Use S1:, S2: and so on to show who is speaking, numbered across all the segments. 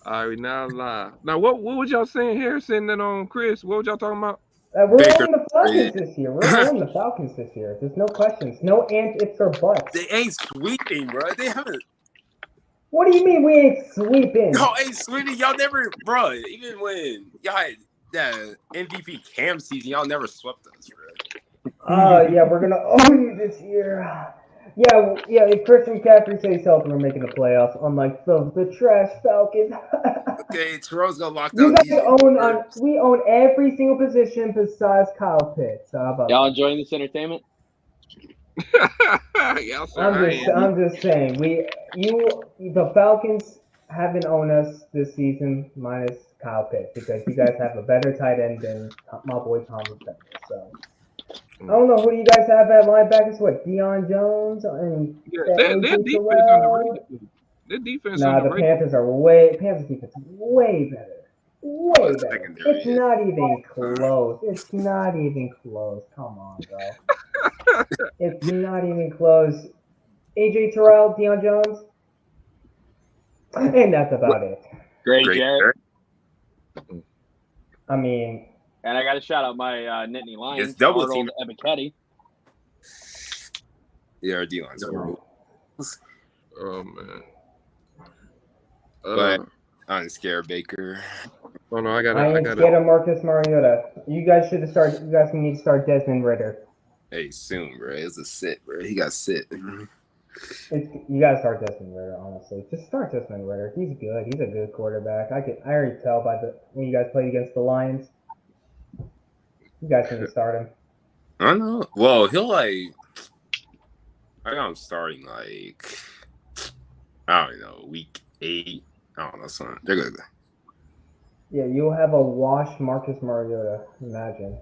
S1: All right, now live. Now, what was y'all saying, Harrison and on Chris? What was y'all talking about?
S2: We're
S3: Baker.
S2: owning the Falcons this year. We're owning the Falcons this year. There's no questions. No ands, ifs, or buts.
S3: They ain't sweeping, bro. They haven't.
S2: What do you mean we ain't sweeping?
S3: Y'all ain't sweeping. Y'all never, bro. Even when y'all had the MVP Cam season, y'all never swept us, bro.
S2: Yeah, we're gonna own you this year. Yeah. If Christian McCaffrey stays healthy, we're making the playoffs. Unlike the trash Falcons.
S3: Okay, Terrell's gonna lock
S2: You
S3: down
S2: guys
S3: these
S2: own
S3: numbers.
S2: we own every single position besides Kyle Pitts. So how about
S4: Y'all
S2: that?
S4: enjoying this entertainment?
S1: Y'all sir, I am.
S2: I'm just saying the Falcons haven't owned us this season minus Kyle Pitts because you guys have a better tight end than my boy Thomas Bennett. So I don't know who you guys have at linebackers. What Deion Jones and
S1: Yeah, their
S2: AJ
S1: defense
S2: Terrell?
S1: underrated. Their defense
S2: Nah, the
S1: underrated.
S2: Panthers defense is way better. Way
S3: But
S2: better.
S3: secondary
S2: It's
S3: is
S2: not even close. It's not even close. Come on, bro. It's not even close. AJ Terrell, Deion Jones, and that's about it.
S4: Great,
S3: great.
S4: Jared.
S2: I mean,
S4: And I got to shout out my Nittany Lions,
S3: It's double
S4: Arnold
S3: team.
S4: Ebiketie.
S3: Yeah, our D-line's horrible.
S1: Oh man.
S3: But I'm scared, Baker.
S1: Oh no,
S2: I ain't scared of Marcus Mariota. You guys need to start Desmond Ritter.
S3: Hey, soon, bro. It's a sit, bro. He got sit.
S2: You gotta start Desmond Ritter, honestly. Just start Desmond Ritter. He's good. He's a good quarterback. I already tell by when you guys played against the Lions. You guys need to start him.
S3: I don't know. Well, he'll I got him starting I don't know, week 8. I don't know, something. They're good.
S2: Yeah, you'll have a wash Marcus Mariota. Imagine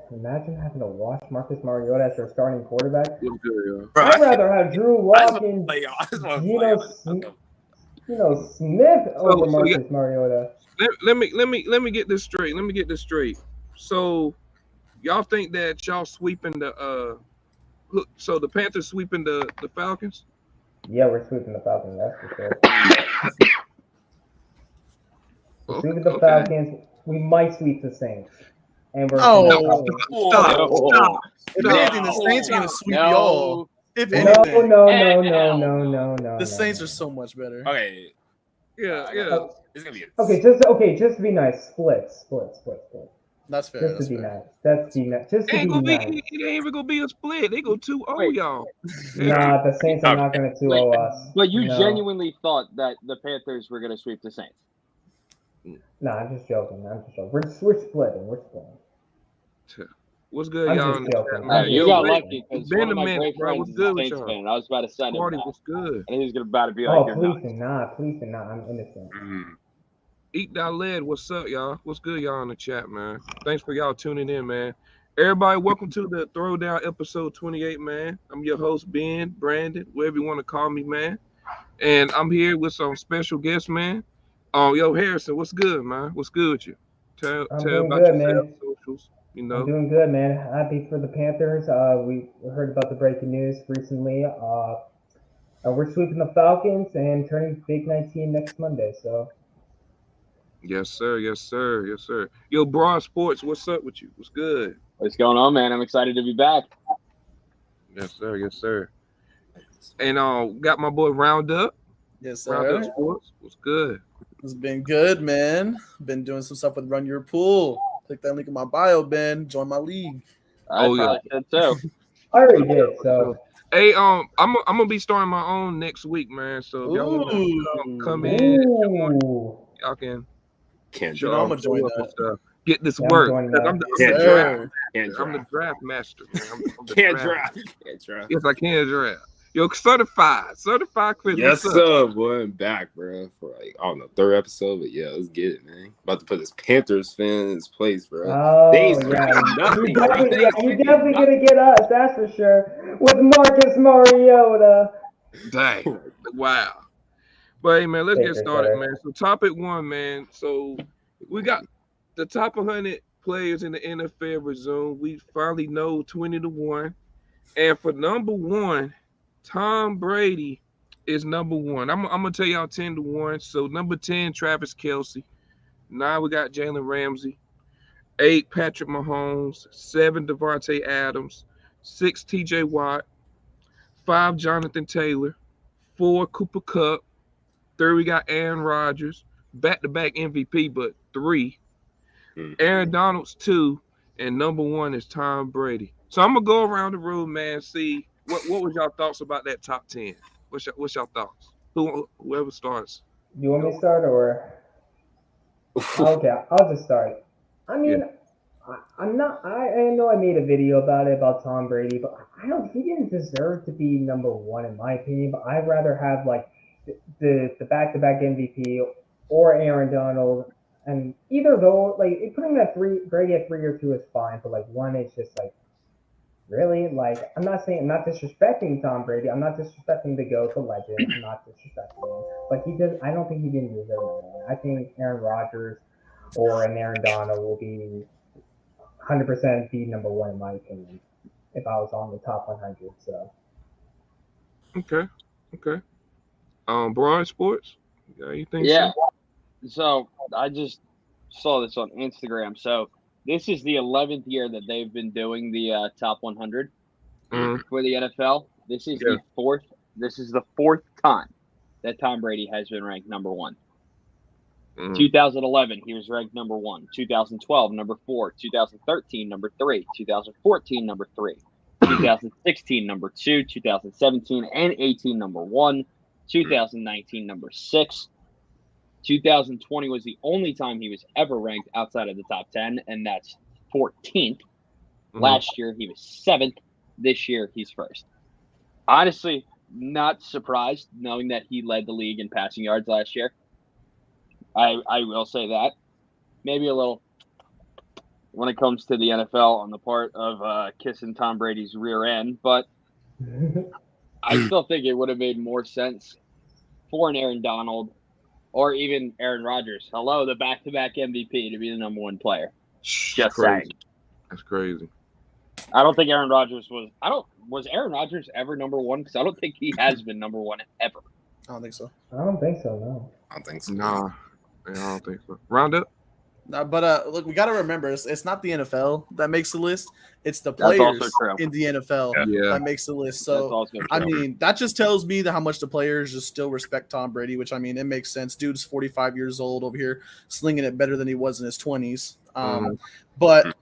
S2: having to wash Marcus Mariota as your starting quarterback.
S1: What's good, yo?
S3: Bro,
S2: I'd rather have Drew Lock and Geno Smith over Marcus Mariota.
S1: Let me get this straight. So y'all think that y'all sweeping the so the Panthers sweeping the Falcons?
S2: Yeah, we're sweeping the Falcons, that's for sure. We're sweeping the Falcons. We might sweep the Saints. And we're
S1: Stop.
S5: If anything, the Saints are gonna sweep y'all. If anything.
S2: No.
S5: The Saints are so much better.
S3: Okay.
S1: Yeah.
S3: It's gonna be
S2: just to be nice. Split.
S5: That's fair.
S2: Just to be nice. Just to be nice.
S1: It ain't even gonna be a split. They go 2-0, y'all.
S2: Nah, the Saints are not gonna 2-0 us.
S4: But you genuinely thought that the Panthers were going to sweep the Saints?
S2: Nah, I'm just joking. We're splitting.
S1: What's good,
S2: I'm
S1: y'all?
S2: just joking.
S4: You got lucky because
S1: Been
S4: one
S1: a
S4: of my
S1: minute,
S4: great
S1: bro.
S4: friends
S1: What's
S4: is
S1: good
S4: a
S1: with
S4: Saints
S1: y'all?
S4: fan. I was about to send him
S1: Party
S4: that.
S1: was good.
S4: And he was about to be like,
S2: Oh,
S4: you're
S2: please
S4: nuts.
S2: do not. I'm innocent.
S1: Eat that lead. What's up, y'all? What's good, y'all, in the chat, man? Thanks for y'all tuning in, man. Everybody, welcome to the Throwdown episode 28, man. I'm your host, Ben, Brandon, whatever you want to call me, man. And I'm here with some special guests, man. Yo, Harrison, what's good, man? What's good with you? Tell
S2: doing
S1: about
S2: good,
S1: yourself,
S2: man.
S1: socials,
S2: I'm doing good, man. Happy for the Panthers. We heard about the breaking news recently. We're sweeping the Falcons and turning Big 19 next Monday. So.
S1: Yes, sir. Yo, Broad Sports, what's up with you? What's good?
S4: What's going on, man? I'm excited to be back.
S1: Yes, sir. And got my boy Roundup.
S5: Yes, sir.
S1: Roundup Sports. What's good?
S5: It's been good, man. Been doing some stuff with Run Your Pool. Click that link in my bio, Ben. Join my league.
S4: I said so.
S2: I already did. So.
S1: Hey, I'm gonna be starting my own next week, man. So if y'all want to come in, y'all can.
S3: Can't
S5: I'm gonna join that.
S1: Get this work. I'm the draft master, man. I'm the
S3: Can't draft.
S1: Yes, I can draft. Yo, certified Chris.
S3: Yes, sir. Boy, I'm back, bro. For I don't know, 3rd episode, but yeah, let's get it, man. About to put this Panthers fan in his place, bro.
S2: Oh, nothing. You're definitely gonna get us, that's for sure. With Marcus Mariota.
S1: Dang. Wow. But hey, man, let's get started, man. So topic 1, man. So we got the top 100 players in the NFL resume. We finally know 20-1. And for number 1, Tom Brady is number one. I'm gonna tell y'all 10-1. So number 10, Travis Kelsey. 9, we got Jalen Ramsey. 8, Patrick Mahomes. 7, Devontae Adams. 6, T.J. Watt. 5, Jonathan Taylor. 4, Cooper Kupp. 3, we got Aaron Rodgers. Back-to-back MVP, but 3. Aaron Donald's 2, and number 1 is Tom Brady. So I'm gonna go around the room, man. See what was y'all thoughts about that top 10? What's y'all thoughts? Whoever starts.
S2: You want me to start or? Okay, I'll just start. I mean, I'm not. I know I made a video about Tom Brady, but I don't. He didn't deserve to be number one in my opinion. But I'd rather have like the back-to-back MVP or Aaron Donald, and either though, like putting that Brady at 3 or 2 is fine, but like 1 is just like really like I'm not disrespecting Tom Brady. I'm not disrespecting the GOAT, the legend. I'm not disrespecting him, but he does. I don't think he didn't deserve it. I think Aaron Rodgers or an Aaron Donald will be 100% be number 1 in my opinion if I was on the top 100. So
S1: Okay. Broad Sports. Yeah, you think
S4: Yeah.
S1: so?
S4: So I just saw this on Instagram. So this is the 11th year that they've been doing the top 100 for the NFL. This is the fourth. This is the 4th time that Tom Brady has been ranked number 1. 2011, he was ranked number 1. 2012, number 4. 2013, number 3. 2014, number 3. 2016, number 2. 2017 and 18, number 1. 2019, number 6. 2020 was the only time he was ever ranked outside of the top 10, and that's 14th. Last year, he was 7th. This year, he's 1st. Honestly, not surprised knowing that he led the league in passing yards last year. I will say that. Maybe a little when it comes to the NFL on the part of kissing Tom Brady's rear end, but I still think it would have made more sense for an Aaron Donald or even Aaron Rodgers. Hello, the back-to-back MVP to be the number 1 player. Just saying.
S1: That's crazy.
S4: I don't think Aaron Rodgers was. Was Aaron Rodgers ever number 1? Because I don't think he has been number 1 ever.
S5: I don't think so.
S2: I don't think so. No.
S3: I don't think so.
S1: Nah, I don't think so. Round up.
S5: No, but look, we got to remember, it's not the NFL that makes the list. It's the
S4: That's also
S5: players
S4: true.
S5: in the NFL
S1: Yeah.
S5: that makes the list.
S4: That's
S5: So,
S4: also
S5: I
S4: true.
S5: mean, that just tells me that how much the players just still respect Tom Brady, which, I mean, it makes sense. Dude's 45 years old over here, slinging it better than he was in his 20s. But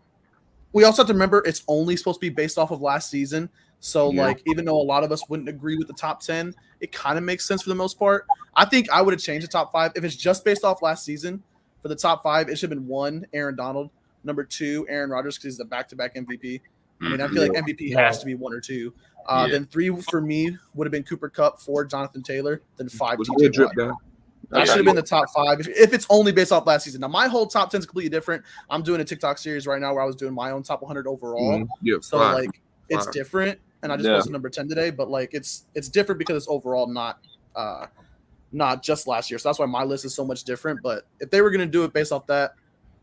S5: we also have to remember it's only supposed to be based off of last season. So, like, even though a lot of us wouldn't agree with the top 10, it kind of makes sense for the most part. I think I would have changed the top 5. If it's just based off last season, for the top 5, it should have been 1, Aaron Donald. Number 2, Aaron Rodgers, because he's the back-to-back MVP. I mean, I feel like MVP has to be 1 or 2. Then 3 for me would have been Cooper Kupp, 4, Jonathan Taylor, then 5, TJ Watt. That should have been the top 5 if it's only based off last season. Now, my whole top 10 is completely different. I'm doing a TikTok series right now where I was doing my own top 100 overall. So, like, it's different. And I just posted number 10 today. But, like, it's different because it's overall not just last year. So that's why my list is so much different. But if they were going to do it based off that,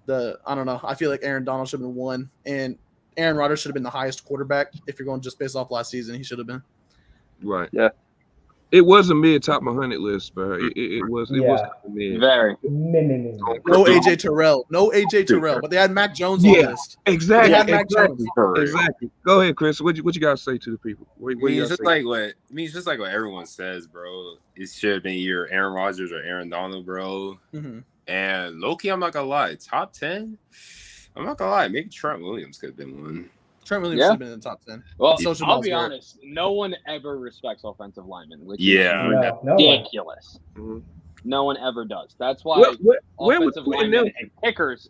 S5: I don't know. I feel like Aaron Donald should have been 1. And Aaron Rodgers should have been the highest quarterback. If you're going just based off last season, he should have been.
S1: Right.
S4: Yeah.
S1: It was a mid top 100 list, bro. It was mid.
S4: Very.
S5: No AJ Terrell. But they had Mac Jones on the list.
S1: Exactly.
S5: They had Mac Jones.
S1: Exactly. Go ahead, Chris. What you got to say to the people?
S3: It's just like what everyone says, bro. It should have been either Aaron Rodgers or Aaron Donald, bro. And low-key, I'm not gonna lie, top 10. I'm not gonna lie, maybe Trent Williams could have been 1.
S5: Trent Williams should have been in the top 10.
S4: Well, I'll be honest. No one ever respects offensive linemen, which is ridiculous. No one ever does. That's why offensive linemen and kickers,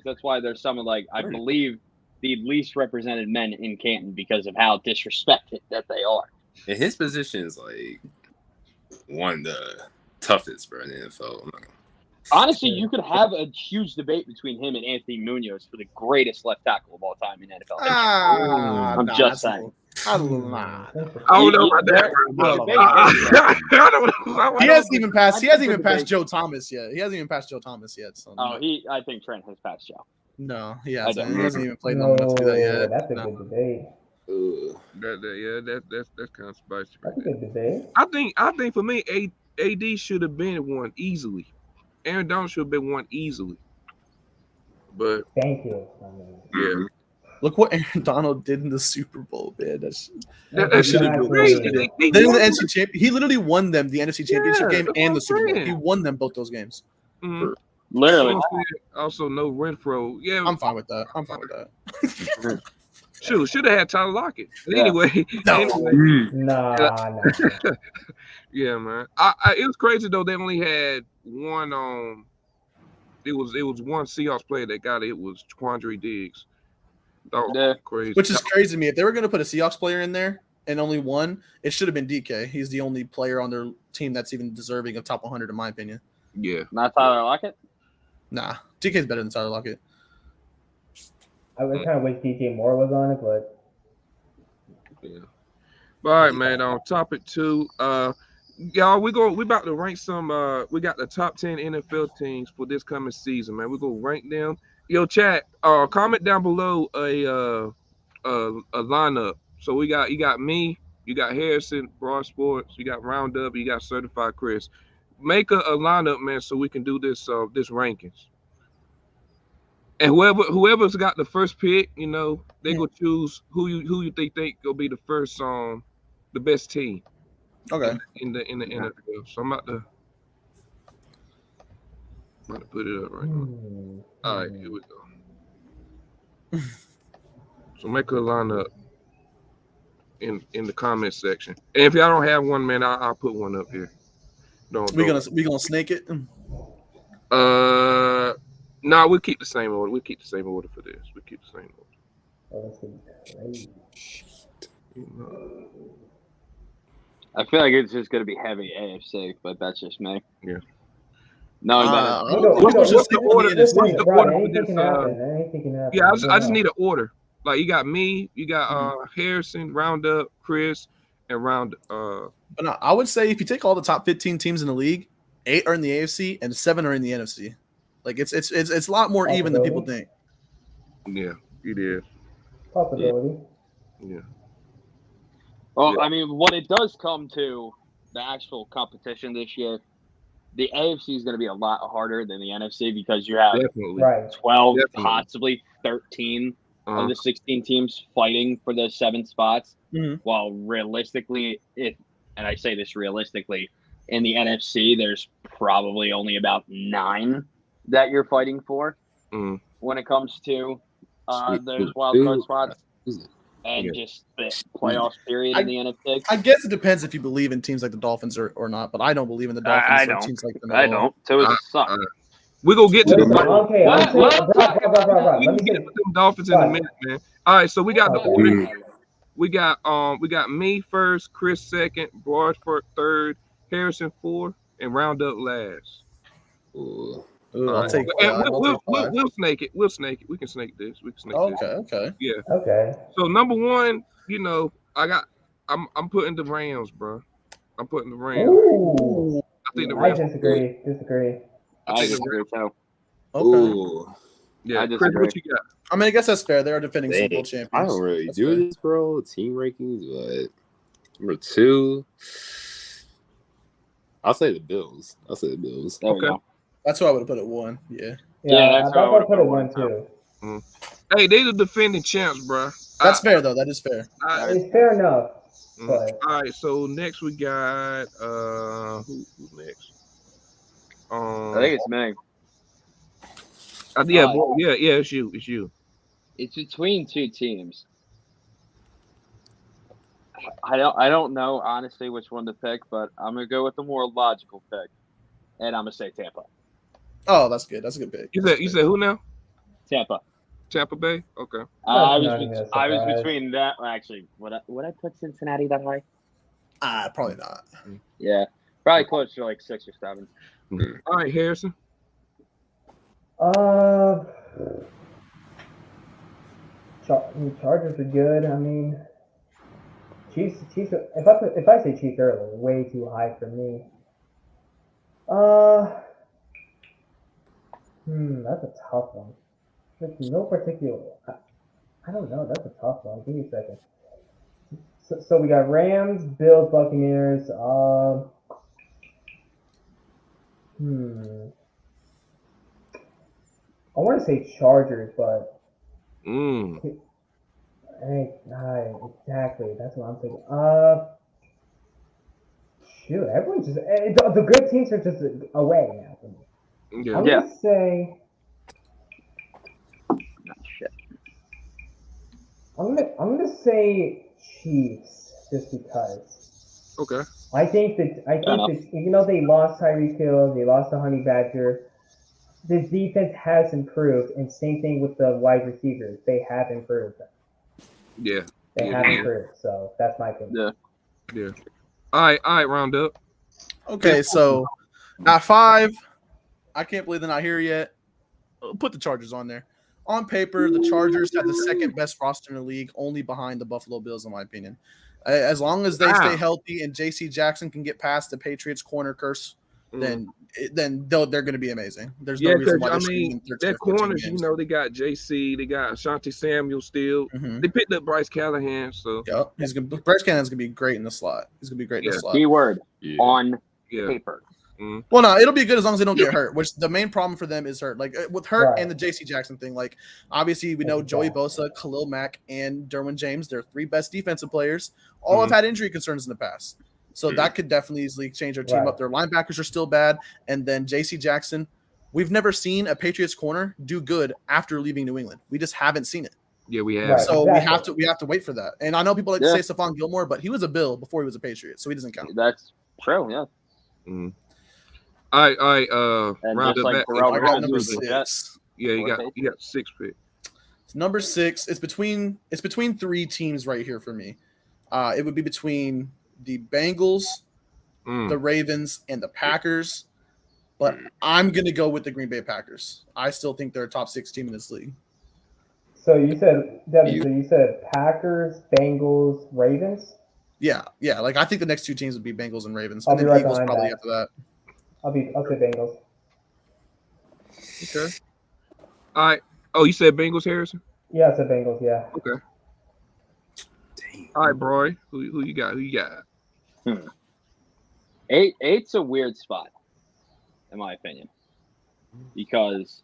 S4: that's why there's some of, like, I believe, the least represented men in Canton because of how disrespected that they are.
S3: And his position is, like, one of the toughest, bro, in the NFL.
S4: Honestly, you could have a huge debate between him and Anthony Munoz for the greatest left tackle of all time in NFL. I'm just saying.
S5: I don't know
S1: about that.
S5: He hasn't even passed Joe Thomas yet. So
S4: I think Trent has passed Joe.
S5: No, he hasn't. He hasn't even played long enough to do that yet.
S2: That's a good debate.
S1: That's kind of spicy.
S2: That's a good debate.
S1: I think for me, AD should have been one easily. Aaron Donald should have been one easily. But
S2: Thank you. I mean,
S1: yeah,
S5: Look what Aaron Donald did in the Super Bowl, man.
S1: that shit is crazy.
S2: exactly.
S5: Then in
S1: won
S5: the
S1: that.
S5: NFC Championship, he literally won them the NFC Championship
S1: Yeah,
S5: game
S1: that's what
S5: and
S1: I'm
S5: the Super Bowl.
S1: saying.
S5: He won them both those games.
S1: Mhm.
S4: Literally.
S1: Also, no Renfro. Yeah,
S5: I'm fine with that.
S1: should have had Tyler Lockett. But
S4: Yeah.
S1: anyway,
S5: No.
S1: anyway,
S2: Nah.
S1: yeah, man. It was crazy though. They only had one. It was one Seahawks player that got it. It was Quandre Diggs. That was
S4: Yeah.
S1: crazy.
S5: Which is crazy to me. If they were going to put a Seahawks player in there and only one, it should have been DK. He's the only player on their team that's even deserving of top 100, in my opinion.
S1: Yeah.
S4: Not Tyler Lockett?
S5: Nah, DK's better than Tyler Lockett.
S2: I would kind of wish DJ Moore was on it, but
S1: Yeah. All right, man. On topic 2, y'all, we about to rank some. We got the top 10 NFL teams for this coming season, man. We gonna rank them. Yo, chat. Comment down below a lineup. So you got me, you got Harrison, Broad Sports, you got Roundup, you got Certified Chris. Make a lineup, man, so we can do this rankings. And whoever's got the first pick, they go choose who you think will be the first the best team.
S5: Okay.
S1: In the NFL. So I'm about to put it up right now. All right, here we go. So make a lineup in the comment section. And if y'all don't have one, man, I'll put one up here.
S5: We gonna snake it.
S1: No, we'll keep the same order. We'll keep the same order for this. We'll keep the same order.
S4: I feel like it's just going to be heavy AFC, but that's just me.
S1: Yeah.
S4: No,
S1: What's the order?
S2: Anything can happen. Anything can happen.
S1: Yeah, I just need an order. Like you got me, you got Harrison, Roundup, Chris, and
S5: But no, I would say if you take all the top 15 teams in the league, 8 are in the AFC and 7 are in the NFC. Like it's a lot more even than people think.
S1: Yeah, it is.
S2: Possibility.
S1: Yeah.
S4: Well, I mean, when it does come to the actual competition this year, the AFC is going to be a lot harder than the NFC because you have
S1: Definitely.
S4: 12,
S1: Definitely.
S4: possibly 13 of the 16 teams fighting for those 7 spots.
S5: Mhm.
S4: While realistically, and I say this realistically, in the NFC, there's probably only about 9 that you're fighting for when it comes to those wildcard spots. And just the playoffs period in the NFC.
S5: I guess it depends if you believe in teams like the Dolphins or not, but I don't believe in the Dolphins.
S4: I
S5: or
S4: don't.
S5: Teams like them
S4: I don't. So it sucks.
S1: We're gonna get to the
S2: Okay, bro.
S1: We can get to them Dolphins in a minute, man. All right, so we got we got me first, Chris second, Broad third, Harrison fourth, and Roundup last.
S5: I'll take five.
S1: We'll snake it. We'll snake it. We can snake this. This.
S5: Okay.
S1: Yeah.
S2: Okay.
S1: So number 1, I'm putting the Rams, bro. I'm putting the Rams.
S2: Ooh.
S1: I think the
S2: I
S1: Rams.
S2: disagree.
S4: I disagree too.
S5: Okay.
S1: Yeah,
S4: I
S1: Chris,
S4: disagree.
S1: what you got?
S5: I mean, I guess that's fair. They're defending Super Bowl champions.
S3: I don't really
S5: That's
S3: do
S5: fair.
S3: this, bro. Team rankings, but number 2, I'll say the Bills.
S4: There we go.
S5: That's who I would have put at 1. Yeah.
S4: Yeah, that's
S2: I
S4: what I
S2: thought put it
S4: would've
S2: 1 too.
S1: Hey, they the defending champs, bro.
S5: That's fair though. That is fair.
S2: It's fair enough. But
S1: All right, so next we got who's next?
S4: I think it's me.
S1: Yeah, it's you.
S4: It's between 2 teams. I don't know honestly which one to pick, but I'm gonna go with the more logical pick, and I'm gonna say Tampa.
S5: Oh, that's good. That's a good pick.
S1: You said who now?
S4: Tampa
S1: Bay. Okay.
S4: I was between that. Actually, would I put Cincinnati that high?
S5: Probably not.
S4: Yeah, probably close to like 6 or 7.
S1: All right, Harrison.
S2: Chargers are good. I mean, Chiefs. If I say Chiefs, they're way too high for me. That's a tough one. There's no particular. I don't know. That's a tough one. Give me a second. So we got Rams, Bills, Buccaneers. I want to say Chargers, but exactly. That's what I'm thinking. Shoot, everyone's just the good teams are just away now for me.
S1: Yeah.
S2: I'm gonna say.
S4: Shit.
S2: I'm gonna say Chiefs just because.
S1: Okay.
S2: I think that even though they lost Tyreek Hill, they lost the Honey Badger. This defense has improved, and same thing with the wide receivers. They have improved.
S1: Yeah.
S2: They have improved. So that's my opinion.
S1: Yeah. All right, round up.
S5: Okay, so at 5, I can't believe they're not here yet. Put the Chargers on there. On paper, the Chargers have the second best roster in the league, only behind the Buffalo Bills, in my opinion. As long as they stay healthy and J.C. Jackson can get past the Patriots' corner curse, then they're going to be amazing. There's no reason why they should be in 13
S1: their
S5: or 14
S1: corners,
S5: games.
S1: they got JC, they got Ashanti Samuel still. They picked up Bryce Callahan, so
S5: Bryce Cannon's gonna be great in the slot. He's gonna be great in the slot.
S4: Keyword on paper.
S5: Well, no, it'll be good as long as they don't get hurt. Which the main problem for them is hurt. Like with hurt and the J.C. Jackson thing. Like obviously we know Joey Bosa, Khalil Mack, and Derwin James. They're 3 best defensive players. All have had injury concerns in the past, so that could definitely easily change their team up. Their linebackers are still bad, and then J.C. Jackson. We've never seen a Patriots corner do good after leaving New England. We just haven't seen it.
S1: Yeah, we have.
S5: So we have to wait for that. And I know people like to say Stephon Gilmore, but he was a Bill before he was a Patriot, so he doesn't count.
S4: That's true. Yeah.
S1: All right. Round up back.
S5: I got number 6.
S1: Yeah, you got 6 pick.
S5: It's number 6. It's between 3 teams right here for me. It would be between the Bengals, the Ravens, and the Packers. But I'm gonna go with the Green Bay Packers. I still think they're a top 6 team in this league.
S2: So you said Devin, so you said Packers, Bengals, Ravens?
S5: Yeah. Like I think the next 2 teams would be Bengals and Ravens.
S2: I'll
S5: And
S2: be
S5: then
S2: right
S5: Eagles
S2: behind
S5: probably
S2: that.
S5: after that.
S2: I'll say Bengals.
S1: Okay. All right. Oh, you said Bengals, Harrison?
S2: Yeah, I said Bengals, yeah.
S1: Okay. All right, Broy. Who you got?
S4: 8's a weird spot, in my opinion. Because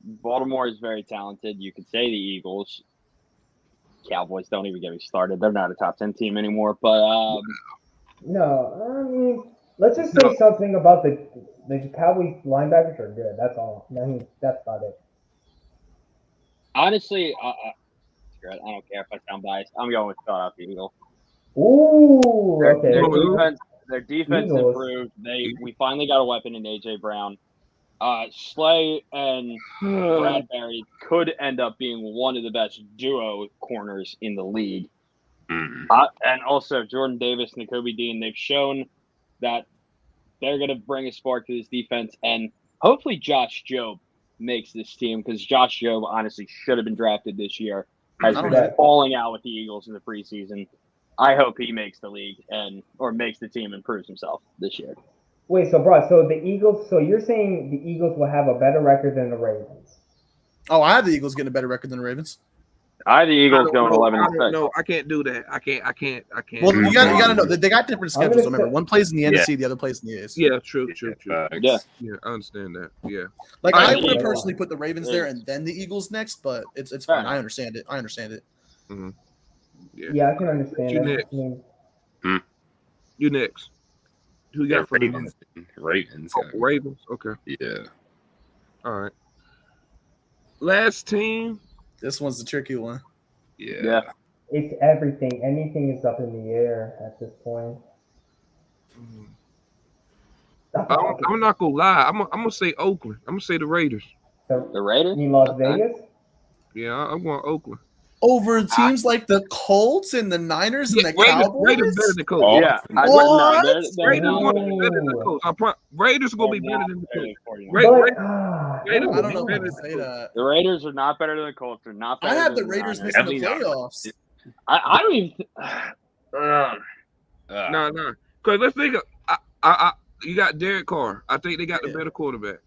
S4: Baltimore is very talented. You could say the Eagles. Cowboys, don't even get me started. They're not a top 10 team anymore. But
S2: no, I mean, let's just say something about the Cowboys linebackers are good. That's all. I mean, that's about it.
S4: Honestly, I don't care if I sound biased. I'm going with Philadelphia Eagles.
S2: Ooh, okay.
S4: Their defense improved. We finally got a weapon in AJ Brown. Slay and Bradbury could end up being one of the best duo corners in the league. And also Jordan Davis and Nakobe Dean, they've shown that they're going to bring a spark to this defense. And hopefully Josh Jobe makes this team, because Josh Jobe honestly should have been drafted this year. Has been falling out with the Eagles in the preseason. I hope he makes the league or makes the team and proves himself this year.
S2: Wait, so the Eagles. So you're saying the Eagles will have a better record than the Ravens?
S5: Oh, I have the Eagles getting a better record than the Ravens.
S4: I have the Eagles going 11-6.
S1: No, I can't do that. I can't.
S5: Well, you gotta know they got different schedules. Remember, one plays in the NFC, the other plays in the AFC.
S1: Yeah, true.
S4: Yeah,
S1: I understand that. Yeah,
S5: like I would personally put the Ravens there and then the Eagles next, but it's fine. I understand it.
S1: Mm-hmm.
S2: Yeah, I can understand
S1: you
S2: it.
S1: Next. You next. Who you got for
S3: Ravens? Ravens.
S1: Ravens. Okay.
S3: Yeah.
S1: All right. Last team.
S5: This one's the tricky one.
S3: Yeah.
S2: It's everything. Anything is up in the air at this point.
S1: I'm not gonna lie. I'm gonna say Oakland. I'm gonna say the Raiders.
S4: The Raiders?
S2: You mean Las Vegas?
S1: Yeah, I'm going Oakland.
S5: Over teams like the Colts and the Niners and the Cowboys?
S1: Raiders better than Colts.
S4: Yeah.
S1: Raiders gonna be better than the Colts. Raiders gonna be better than the Colts.
S5: I don't know if I can say that.
S4: The Raiders are not better than the Colts. They're not better.
S5: I have the Raiders missing the playoffs.
S4: I don't even.
S1: No. Because let's think of. You got Derek Carr. I think they got the better quarterback.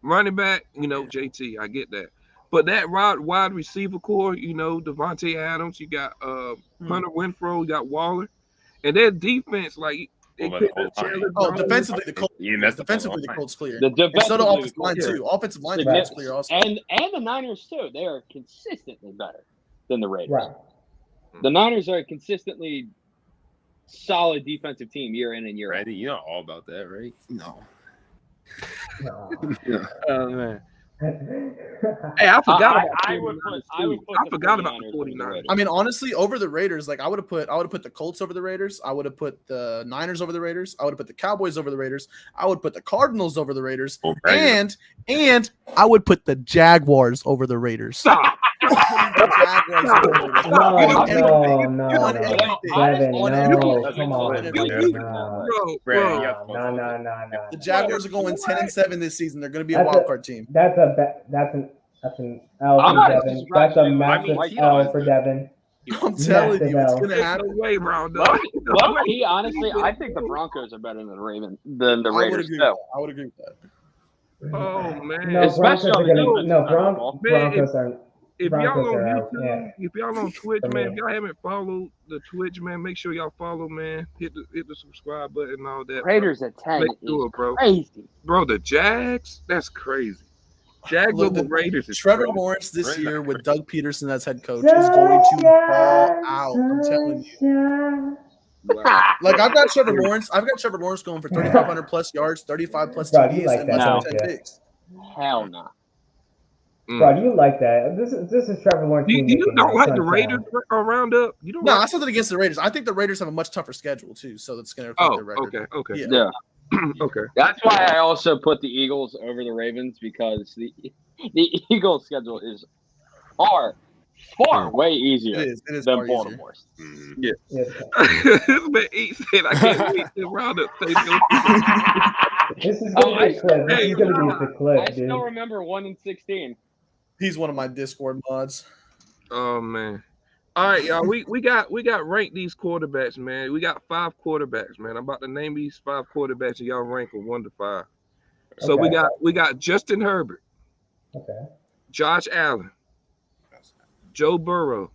S1: Running back, JT. I get that. But that wide receiver core, Devontae Adams, you got Hunter Renfrow, you got Waller, and their defense, like they
S3: What
S1: picked
S3: about
S1: up
S3: the whole line?
S1: Chandler
S5: Oh,
S1: Jones.
S5: defensively the Colts.
S3: You messed up the
S5: Defensively the
S3: line.
S5: Colts clear.
S4: The
S5: And so the
S4: defensively,
S5: offensive
S4: the
S5: line
S4: Colts-
S5: too. Offensive line
S2: Right.
S5: defense clear also.
S4: and the Niners too. They are consistently better than the Raiders.
S2: Right.
S4: The Niners are a consistently solid defensive team year in and year out.
S3: Brady, you know all about that, right? No.
S2: No.
S3: Yeah.
S1: Oh man. Hey, I forgot about
S4: I
S1: the
S4: would
S1: 49ers,
S4: put
S1: too.
S4: the
S1: I forgot about the
S4: 49ers over the
S1: 49ers.
S4: Raiders.
S5: I mean, honestly, over the Raiders, like I would have put the Colts over the Raiders. I would have put the Niners over the Raiders. I would have put the Cowboys over the Raiders. I would put the Cardinals over the Raiders.
S3: Oh, Brady.
S5: And I would put the Jaguars over the Raiders.
S1: Stop.
S5: The Jaguars over the Raiders.
S2: No,
S5: On
S2: no.
S5: everything.
S2: Devin,
S5: On
S2: no,
S5: everything.
S2: come on,
S3: You-
S2: buddy,
S3: you-
S2: no.
S3: Brady,
S1: Bro,
S3: you have
S2: No.
S5: The Jaguars are going 10-7 this season. They're going to be a
S2: That's
S5: wild card team.
S2: That's an L
S4: I'm
S2: for
S4: not
S2: Devin.
S4: just
S2: That's a
S4: rushing.
S2: massive
S3: I mean,
S2: L for Devin.
S5: I'm telling you, it's
S2: Massive
S5: going to
S1: there's
S5: happen.
S1: no way, Rondo.
S4: Low key, honestly, I think the Broncos are better than the Raiders
S5: agree with
S4: too.
S5: that. I would agree with that.
S1: Oh man.
S2: No,
S4: Especially
S2: Broncos are
S4: on the
S2: gonna.
S4: defensive
S2: No,
S4: side of the ball.
S2: Broncos are.
S1: If y'all
S2: Broncos
S1: on
S2: are out,
S1: YouTube,
S2: yeah.
S1: if y'all on Twitch,
S2: For
S1: man,
S2: me.
S1: if y'all haven't followed the Twitch, man, make sure y'all follow, man. Hit the subscribe button and all that.
S4: Raiders at 10
S1: Let's
S4: is
S1: do it, bro.
S4: crazy.
S1: Bro, the Jags, that's crazy. Jags
S5: Look,
S1: over Raiders is
S5: Trevor
S1: crazy.
S5: Lawrence this
S3: Right.
S5: year with Doug Peterson as head coach is going to ball out. I'm telling you.
S1: Wow.
S5: Like I've got Trevor Lawrence going for 3,500 plus yards, 35 plus
S2: Bro, you
S5: TDs,
S2: like
S5: and
S2: that,
S5: less
S4: don't
S5: than
S2: you?
S5: 10 picks.
S4: Hell no.
S2: Bro, you like that? This is Trevor Lawrence.
S1: You
S2: making
S1: don't like the
S2: sunshine.
S1: Raiders round up? You don't
S5: No,
S1: like
S5: that's nothing against the Raiders. I think the Raiders have a much tougher schedule too, so that's going to affect
S1: Oh,
S5: their record.
S1: okay.
S5: Yeah.
S4: Yeah.
S1: Okay.
S4: That's why I also put the Eagles over the Ravens because the Eagles' schedule is far way easier
S5: It is
S4: than
S5: far easier.
S4: Baltimore's.
S3: Mhm.
S2: Yes.
S1: This man Eat said I can't wait to round up.
S2: This is gonna be a clip. This
S1: Hey,
S2: is gonna be the clip,
S4: I
S2: dude.
S4: still remember 1-16.
S5: He's one of my Discord mods.
S1: Oh man. All right, y'all. We got rank these quarterbacks, man. We got 5 quarterbacks, man. I'm about to name these 5 quarterbacks and y'all rank them 1 to 5. So
S2: Okay.
S1: we got Justin Herbert,
S2: Okay.
S1: Josh Allen, Joe Burrow,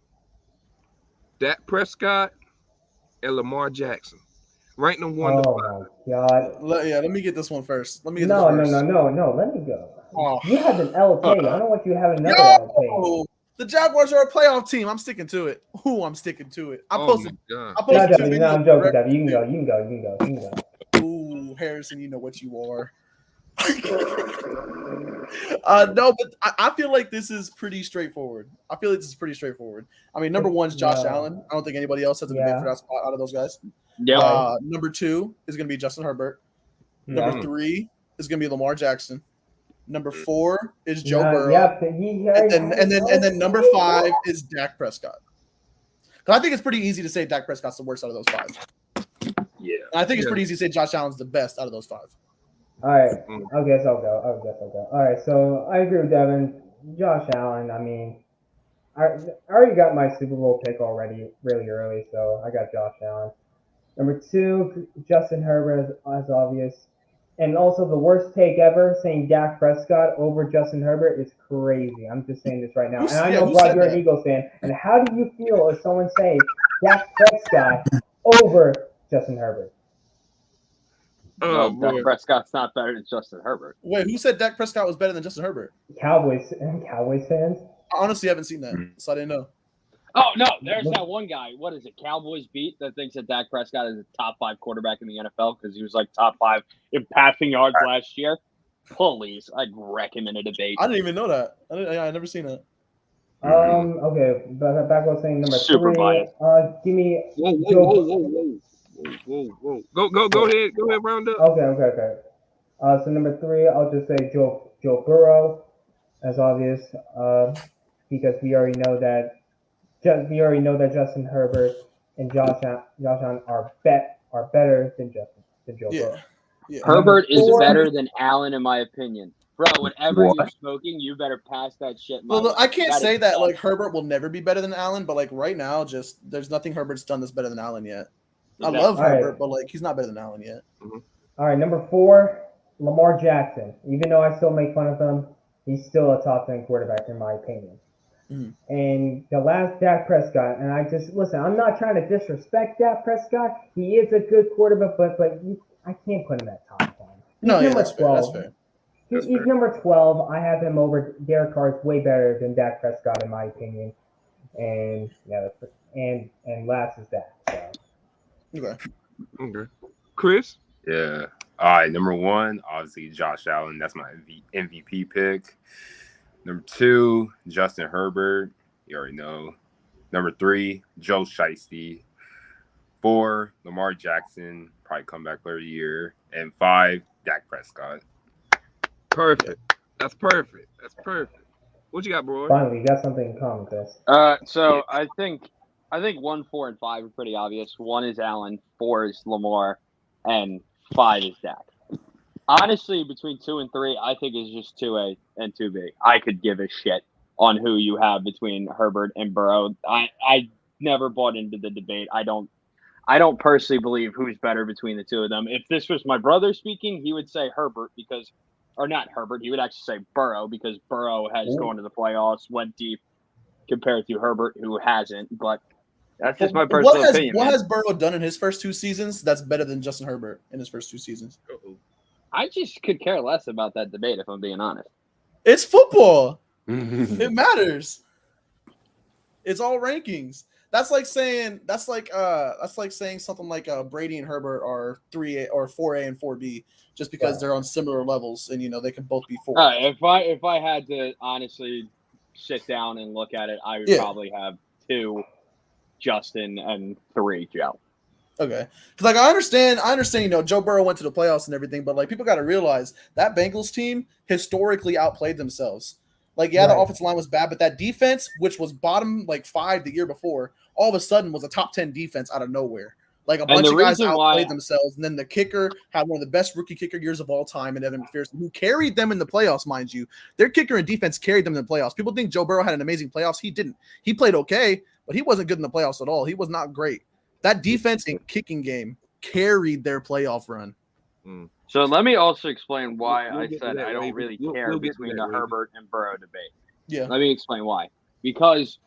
S1: Dak Prescott, and Lamar Jackson. Rank them 1 to 5.
S2: Oh my god.
S5: Let me get this one first. Let me get
S2: No.
S5: this first.
S2: No. Let me go.
S5: Oh.
S2: You have an L take. I don't want you to have another L take.
S5: Yo, the Jaguars are a playoff team. I'm sticking to it. I'm sticking to it. I
S1: Oh
S5: posted.
S1: my god.
S5: I
S2: No,
S5: posted 2
S2: Devin, no, I'm
S5: videos.
S2: joking, Devin. You can go.
S5: Ooh, Harrison, you know what you are. No, but I feel like this is pretty straightforward. I mean, number 1 is Josh
S2: No.
S5: Allen. I don't think anybody else has a debate
S2: Yeah.
S5: for that spot out of those guys.
S4: Yeah.
S5: Number 2 is going to be Justin Herbert.
S2: Yeah.
S5: Number 3 is going to be Lamar Jackson. Number 4 is Joe
S2: Yeah,
S5: Burrow.
S2: yeah, but he already
S5: And
S2: has
S5: then number
S2: L3.
S5: 5 is Dak Prescott. 'Cause I think it's pretty easy to say Dak Prescott's the worst out of those 5.
S3: Yeah.
S5: And I think it's pretty easy to say Josh Allen's the best out of those 5.
S2: All right, I guess I'll go. All right, so I agree with Devin. Josh Allen. I mean, I already got my Super Bowl pick already really early, so I got Josh Allen. Number 2, Justin Herbert, as obvious. And also the worst take ever, saying Dak Prescott over Justin Herbert is crazy. I'm just saying this right now. And I know,
S5: who
S2: Brock,
S5: said
S2: you're an
S5: that?
S2: Eagles fan. And how do you feel if someone saying Dak Prescott over Justin Herbert?
S1: Oh
S4: No, Dak
S1: boy.
S4: Prescott's not better than Justin Herbert.
S5: Wait, who said Dak Prescott was better than Justin Herbert?
S2: Cowboys fans?
S5: I honestly haven't seen that, so I didn't know.
S4: Oh no, there's that one guy. What is it? Cowboys beat that thinks that Dak Prescott is a top 5 quarterback in the NFL because he was like top 5 in passing yards last year. Please, I'd wreck him in a debate.
S5: I didn't even know that. I never seen that.
S2: Okay, but back was saying number
S4: Super
S2: 3.
S4: biased.
S2: Give me
S1: Whoa. Go ahead, round up.
S2: Okay. So number 3, I'll just say Joe Burrow, as obvious, because we already know that Justin Herbert and Josh Allen are better than Joe Burrow.
S5: Yeah.
S4: Herbert is
S2: Four.
S4: better than Allen, in my opinion. Bro, whenever
S3: What?
S4: you're smoking, you better pass that shit.
S5: Well, look, I can't
S4: That
S5: say
S4: is
S5: that
S4: dumb.
S5: like Herbert will never be better than Allen, but like right now, just there's nothing Herbert's done that's better than Allen yet. I
S4: Okay.
S5: love
S2: All right.
S5: Herbert, but like he's not better than Allen yet.
S2: All right, number 4, Lamar Jackson. Even though I still make fun of him, he's still a top 10 quarterback in my opinion.
S5: Mhm.
S2: And the last Dak Prescott, and I just listen. I'm not trying to disrespect Dak Prescott. He is a good quarterback, but I can't put him at top 10. He's
S5: No, yeah,
S2: number
S5: that's fair.
S2: 12.
S5: That's fair.
S2: He's number 12. I have him over Derek Carr's way better than Dak Prescott in my opinion. And yeah, and last is Dak. So.
S5: Okay.
S1: Chris?
S3: Yeah. All right. Number 1, obviously Josh Allen. That's my MVP pick. Number 2, Justin Herbert. You already know. Number 3, Joe Shiesty. 4, Lamar Jackson. Probably comeback player of the year. And 5, Dak Prescott.
S1: Perfect. That's perfect. That's perfect. What you got, bro?
S2: Finally, you got something in common, Chris.
S4: So I think 1, 4, and 5 are pretty obvious. 1 is Allen, 4 is Lamar, and 5 is Dak. Honestly, between 2 and 3, I think it's just 2A and 2B. I could give a shit on who you have between Herbert and Burrow. I never bought into the debate. I don't personally believe who's better between the two of them. If this was my brother speaking, he would say Herbert because, or not Herbert, he would actually say Burrow because Burrow has gone to the playoffs, went deep compared to Herbert who hasn't. But that's just my personal opinion.
S5: What has Burrow done in his first 2 seasons that's better than Justin Herbert in his first 2 seasons?
S4: I just could care less about that debate if I'm being honest.
S5: It's football. It matters. It's all rankings. That's like saying something like Brady and Herbert are 3A or 4A and 4B just because they're on similar levels and they can both be 4.
S4: If I had to honestly sit down and look at it, I would probably have 2 Justin and 3 Joe.
S5: Okay, because I understand. Joe Burrow went to the playoffs and everything, but people got to realize that Bengals team historically outplayed themselves. The offensive line was bad, but that defense, which was bottom 5 the year before, all of a sudden was a top 10 defense out of nowhere. A bunch of guys outplayed themselves, and then the kicker had one of the best rookie kicker years of all time, and Evan McPherson, who carried them in the playoffs, mind you. Their kicker and defense carried them in the playoffs. People think Joe Burrow had an amazing playoffs. He didn't. He played okay, but he wasn't good in the playoffs at all. He was not great. That defense and kicking game carried their playoff run.
S4: So let me also explain why I said I don't really care between the Herbert and Burrow debate.
S5: Yeah.
S4: Let me explain why. Because,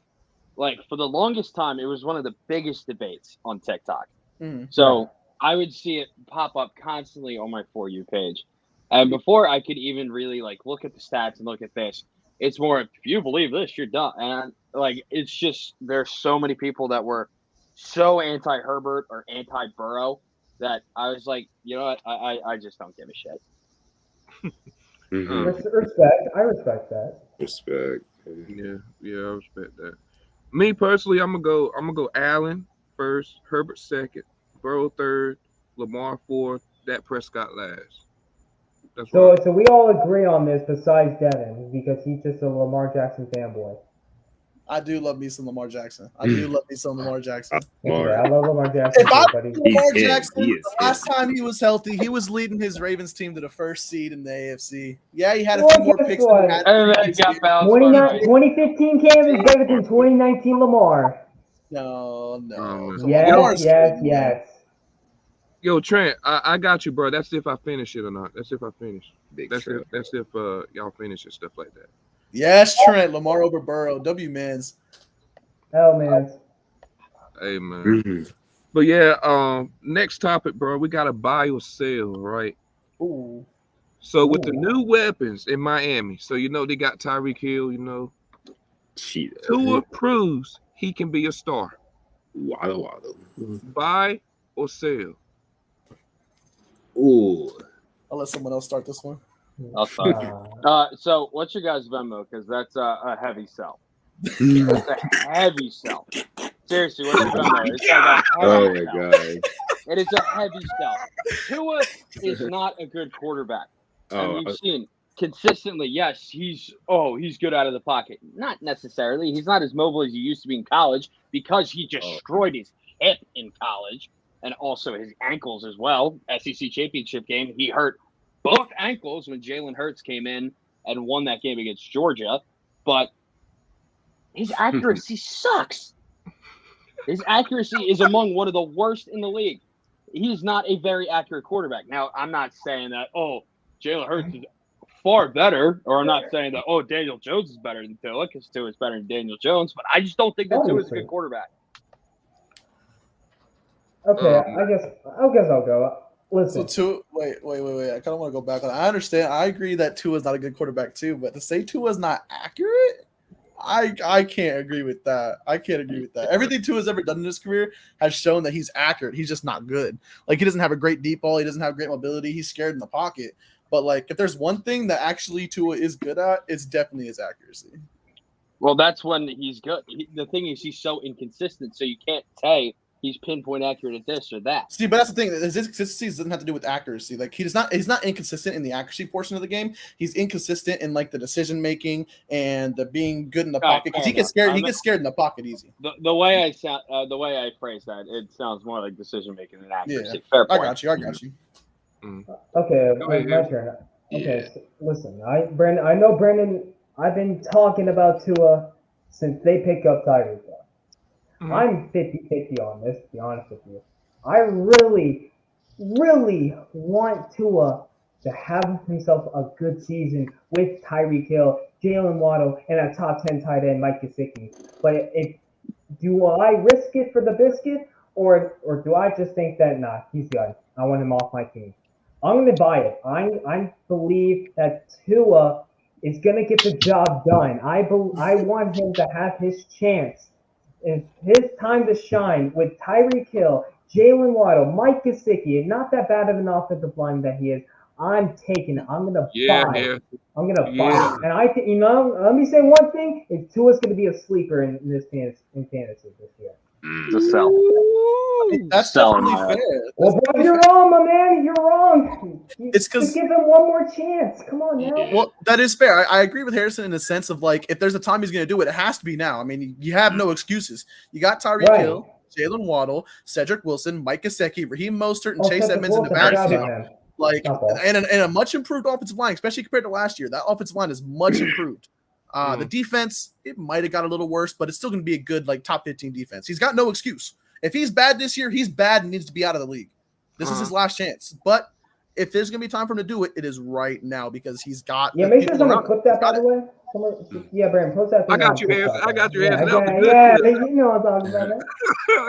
S4: for the longest time, it was one of the biggest debates on TikTok. So I would see it pop up constantly on my For You page. And before I could even really, look at the stats and look at this, it's more, if you believe this, you're done. And, it's just there's so many people that were so anti-Herbert or anti-Burrow that I was like, you know what, I just don't give a shit.
S2: Respect. I respect that.
S3: Respect.
S1: Yeah, I respect that. Me personally, I'm gonna go Allen first, Herbert second, Burrow third, Lamar fourth, Dak Prescott last. That's
S2: So
S1: right.
S2: so we all agree on this besides Devin because he's just a Lamar Jackson fanboy.
S5: I do love me some Lamar Jackson. I
S2: Okay, I love Lamar Jackson.
S5: If I
S2: but
S5: Lamar Jackson, the last time he was healthy, he was leading his Ravens team to the first seed in the AFC. Yeah, he had a few more picks than he had.
S2: 2015 Cam is better than 2019 Lamar.
S5: No.
S2: Yes.
S1: Yo, Trent, I got you, bro. That's if I finish it or not. That's if I finish. That's if y'all finish and stuff like that.
S5: Yes, Trent. Lamar over Burrow. W-mans.
S2: Oh, man.
S1: Hey, man. But yeah, next topic, bro. We got to buy or sell, right?
S5: Ooh.
S1: So with the new weapons in Miami, so they got Tyreek Hill, Tua proves he can be a star.
S3: Waddle.
S1: Buy or sell?
S3: Ooh.
S5: I'll let someone else start this one.
S4: I'll start. So what's your guys' Venmo? Because that's a heavy sell. That's a heavy sell. Seriously, what's your Venmo? It's
S3: my God.
S4: It is a heavy sell. Tua is not a good quarterback. And we've seen consistently, yes, he's good out of the pocket. Not necessarily. He's not as mobile as he used to be in college because he destroyed his hip in college and also his ankles as well. SEC championship game, he hurt both ankles when Jalen Hurts came in and won that game against Georgia. But his accuracy sucks. His accuracy is among one of the worst in the league. He's not a very accurate quarterback. Now, I'm not saying that, Jalen Hurts is far better. Or I'm not saying that Daniel Jones is better than Tua, because Tua is better than Daniel Jones, but I just don't think that Tua is a good quarterback.
S2: Okay, I guess I'll go. Listen.
S5: So wait. I kind of want to go back on. I understand. I agree that Tua is not a good quarterback too, but to say Tua is not accurate, I can't agree with that. Everything Tua's ever done in his career has shown that he's accurate. He's just not good. Like, he doesn't have a great deep ball. He doesn't have great mobility. He's scared in the pocket. But like, if there's one thing that actually Tua is good at, it's definitely his accuracy.
S4: Well, that's when he's good. The thing is, he's so inconsistent, so you can't say he's pinpoint accurate at this or that.
S5: See, but that's the thing. His consistency doesn't have to do with accuracy. Like, he's not inconsistent in the accuracy portion of the game. He's inconsistent in like the decision making and the being good in the pocket, because he gets scared. He gets scared in the pocket easy.
S4: The way I phrase that, it sounds more like decision making than accuracy.
S5: Yeah.
S4: Fair point.
S5: I got you.
S2: Okay, my turn. Okay, so listen, Brandon. I know Brandon. I've been talking about Tua since they picked up Tyreek. I'm 50-50 on this, to be honest with you. I really, really want Tua to have himself a good season with Tyreek Hill, Jalen Waddle, and a top 10 tight end, Mike Gesicki. But do I risk it for the biscuit, or do I just think that, nah, he's done. I want him off my team. I'm going to buy it. I believe that Tua is going to get the job done. I want him to have his chance. It's his time to shine with Tyreek Hill, Jalen Waddle, Mike Gesicki. Not that bad of an offensive line that he is. I'm taking it. I'm gonna buy it. I'm gonna buy it. And I think, let me say one thing: is Tua's gonna be a sleeper in fantasy this year.
S4: Just sell.
S5: That's definitely fair.
S2: Well, bro, you're wrong, my man. You're wrong.
S5: It's because
S2: give him one more chance. Come on now.
S5: Well, that is fair. I agree with Harrison in the sense of, like, if there's a time he's going to do it, it has to be now. I mean, you have no excuses. You got Tyreek Hill, Jalen Waddle, Cedric Wilson, Mike Gesicki, Raheem Mostert, and Chase Edmonds in the backfield. Like, and a much improved offensive line, especially compared to last year. That offensive line is much improved. The defense, it might have got a little worse, but it's still going to be a good, like, top 15 defense. He's got no excuse. If he's bad this year, he's bad and needs to be out of the league. This is his last chance. But if there's going to be time for him to do it, it is right now, because he's got.
S2: Yeah, make sure someone clip that, by the way. Yeah, Brandon, post that.
S1: I got you, Harrison. I got you, Harrison.
S2: Yeah, you know what I'm talking about.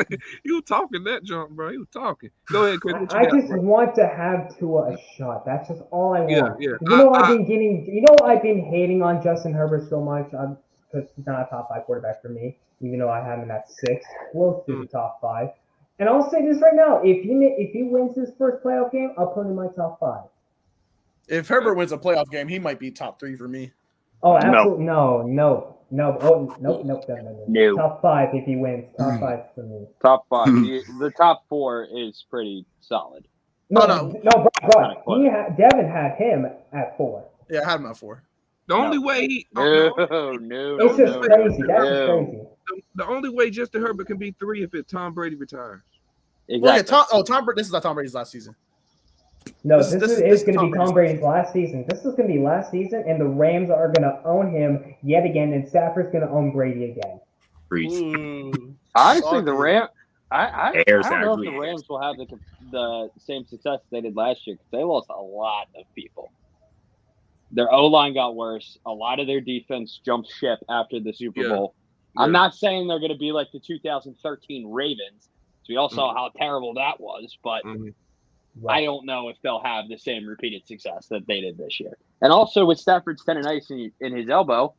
S2: That.
S1: You were talking that jump, bro. You were talking. Go ahead, Chris.
S2: I just want to have Tua a shot. That's just all I want.
S1: Yeah.
S2: You know, I've been hating on Justin Herbert so much because he's not a top 5 quarterback for me, even though I have him at 6, close to the top 5. And I'll say this right now: if he wins his first playoff game, I'll put him in my top 5.
S5: If Herbert wins a playoff game, he might be top 3 for me.
S2: Oh, absolutely no. Oh, no. Top 5 if he wins. Top 5 for me.
S4: Top 5. The top 4 is pretty solid.
S2: No, bro. Devin had him at 4.
S5: Yeah, I had him at 4.
S1: The only way he
S2: it's just crazy. That's just crazy.
S1: The only way Justin Herbert can be 3 if it's Tom Brady retires.
S4: Exactly.
S5: Well, Tom Brady. This is not Tom Brady's last season.
S2: No, this is going to be Tom Brady's last season. This is going to be last season, and the Rams are going to own him yet again, and Stafford's going to own Brady again.
S4: Honestly, the Rams. I don't know if the Rams will have the same success they did last year, because they lost a lot of people. Their O-line got worse. A lot of their defense jumped ship after the Super Bowl. Yeah. I'm not saying they're going to be like the 2013 Ravens. So we all saw how terrible that was, but I don't know if they'll have the same repeated success that they did this year. And also with Stafford's tendonitis in his elbow,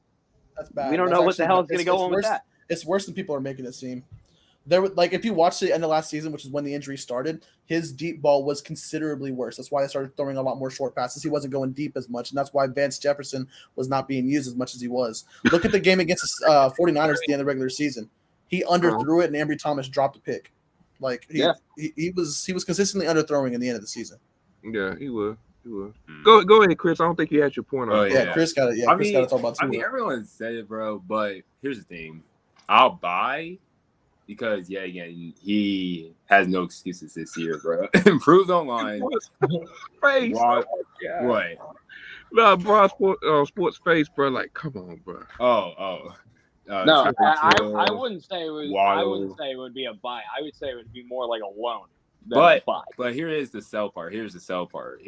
S5: that's bad.
S4: We don't know what the hell is going to go on with that.
S5: It's worse than people are making it seem. If you watch the end of last season, which is when the injury started, his deep ball was considerably worse. That's why they started throwing a lot more short passes. He wasn't going deep as much, and that's why Vance Jefferson was not being used as much as he was. Look at the game against the 49ers at the end of the regular season. He underthrew it, and Ambry Thomas dropped a pick. He was consistently underthrowing in the end of the season.
S1: Yeah, he was. Go ahead, Chris. I don't think you had your point on.
S5: Chris got it. Yeah, Chris got to talk about it.
S3: Everyone said it, bro. But here's the thing: I'll buy. Because, again, he has no excuses this year, bro. Improved online. What?
S1: No, bro, sports face, bro. Like, come on, bro.
S4: No, I wouldn't say it was. I wouldn't say it would be a buy. I would say it would be more like a loan.
S3: But here is the sell part. Here's the sell part.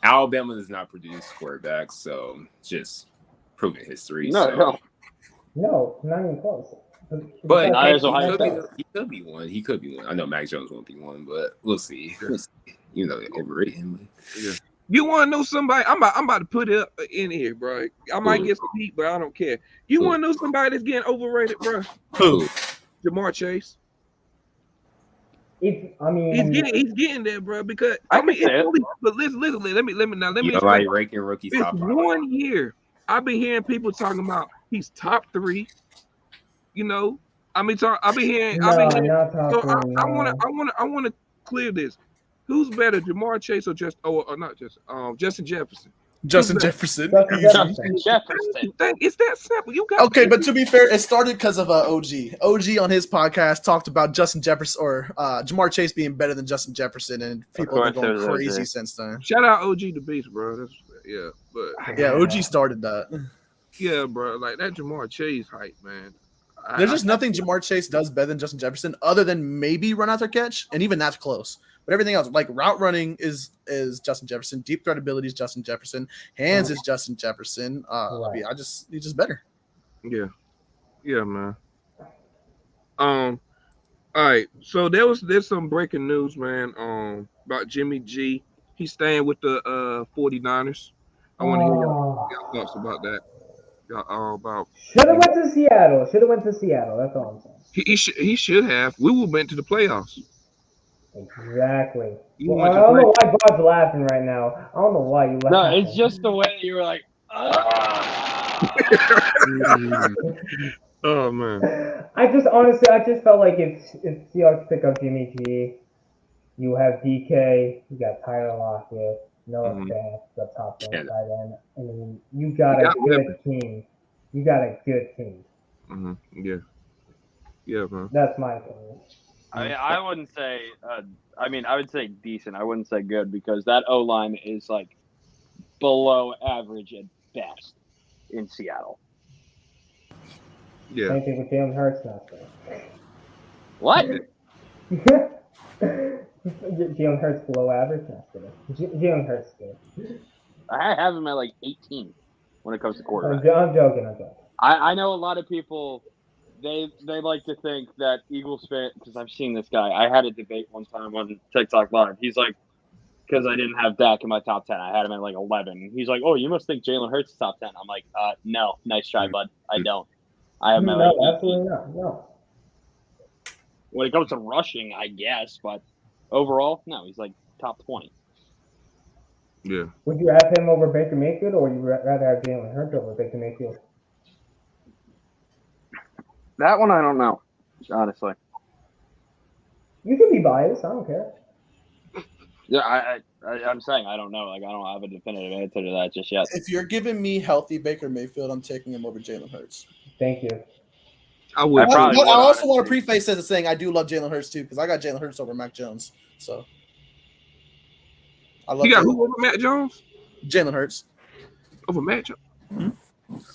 S3: Alabama does not produce quarterbacks, so just proven history.
S4: No.
S2: No, not even close.
S3: But
S4: Ohio
S3: he could be one. He could be one. I know Mac Jones won't be one, but we'll see. You know, they overrate him.
S1: Yeah. You want to know somebody? I'm about to put it in here, bro. I might get some heat, but I don't care. You want to know somebody that's getting overrated, bro?
S5: Who?
S1: Jamar Chase.
S2: He's
S1: getting there, bro. Because
S4: I mean,
S1: it's only, but listen. Let me.
S3: You know, like ranking rookies
S1: It's
S3: top 5.
S1: 1 year. I've been hearing people talking about he's top 3. You know, I've been hearing.
S2: not top
S1: So
S2: three,
S1: I want to clear this. Who's better, Jamar Chase or Justin Jefferson?
S5: Justin Jefferson.
S4: Justin Jefferson.
S1: It's that simple. You got
S5: Okay, but to be fair, it started because of OG. OG on his podcast talked about Justin Jefferson or Jamar Chase being better than Justin Jefferson, and people have been going crazy since then.
S1: Shout out OG the Beast, bro.
S5: OG started that.
S1: Yeah, bro. Like that Jamar Chase hype, man.
S5: There's just nothing Jamar Chase does better than Justin Jefferson, other than maybe run after catch, and even that's close. But everything else, like route running, is Justin Jefferson. Deep threat ability is Justin Jefferson. Hands is Justin Jefferson.
S2: Right.
S5: He's just better.
S1: Yeah, man. All right. So there's some breaking news, man. About Jimmy G. He's staying with the 49ers. I want to hear your thoughts about that.
S2: Should have went to Seattle. That's all I'm saying.
S1: He should have. We went to the playoffs.
S2: Exactly. Well, I don't know why Bob's laughing right now. I don't know why you laugh.
S4: No, it's just the way you were like,
S1: Oh man.
S2: I just felt like if Seahawks pick up Jimmy G, you have DK, you got Tyler Lockett, Noah Fant, the top end tight end. I mean, you got a good team.
S1: Mm-hmm. Yeah, man.
S2: That's my opinion.
S4: I mean, I wouldn't say. I would say decent. I wouldn't say good because that O line is like below average at best in Seattle.
S1: Yeah.
S2: Same thing with Jalen Hurts now.
S4: What?
S2: Jalen Hurts below average? No, Jalen Hurts good.
S4: I have him at like 18 when it comes to quarterback.
S2: I'm joking.
S4: I know a lot of people. They like to think that Eagles fan, because I've seen this guy. I had a debate one time on TikTok Live. He's like, because I didn't have Dak in my top 10. I had him at like 11. He's like, oh, you must think Jalen Hurts is top 10. I'm like, no. Nice try, bud. I don't. I have him at like 18.
S2: Absolutely not. No.
S4: When it comes to rushing, I guess, but overall, no, he's like top 20.
S1: Yeah.
S2: Would you have him over Baker Mayfield, or would you rather have Jalen Hurts over Baker Mayfield?
S4: That one I don't know, honestly.
S2: You can be biased. I don't care.
S4: Yeah, I'm saying I don't know. Like, I don't have a definitive answer to that just yet.
S5: If you're giving me healthy Baker Mayfield, I'm taking him over Jalen Hurts.
S2: Thank you.
S1: I would.
S4: I
S5: also want to preface this as saying I do love Jalen Hurts too, because I got Jalen Hurts over Mac Jones. So I love.
S1: You got who over Mac Jones?
S5: Jalen Hurts
S1: over Mac Jones.
S5: Mm-hmm.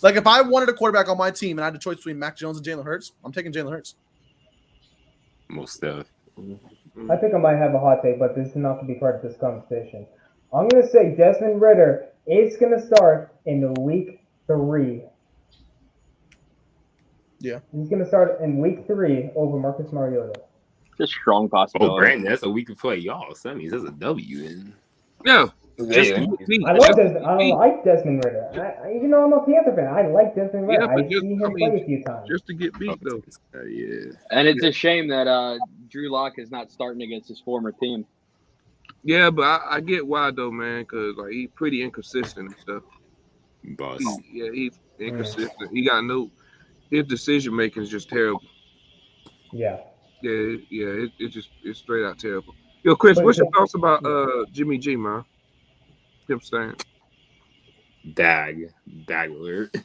S5: Like if I wanted a quarterback on my team and I had a choice between Mac Jones and Jalen Hurts, I'm taking Jalen Hurts.
S3: Most stuff.
S2: I think I might have a hot take, but this is not to be part of this conversation. I'm going to say Desmond Ridder is going to start in week 3.
S5: Yeah.
S2: He's going to start in week 3 over Marcus Mariota.
S4: It's a strong possibility.
S3: Oh, Brandon, that's a week to play. Y'all, that means that's a W.
S1: Yeah.
S2: I like Desmond Ridder. Even though I'm a Panther fan, I like Desmond Ridder. I see him play a few times.
S1: Just to get beat, though.
S3: Yeah.
S4: And it's a shame that Drew Lock is not starting against his former team.
S1: Yeah, but I get why, though, man, because like, he's pretty inconsistent and stuff.
S3: Boss.
S1: He's inconsistent. He got his decision-making is just terrible.
S2: Yeah.
S1: It's straight out terrible. Yo, Chris, what's your thoughts about Jimmy G, man? Him saying
S3: Dag alert.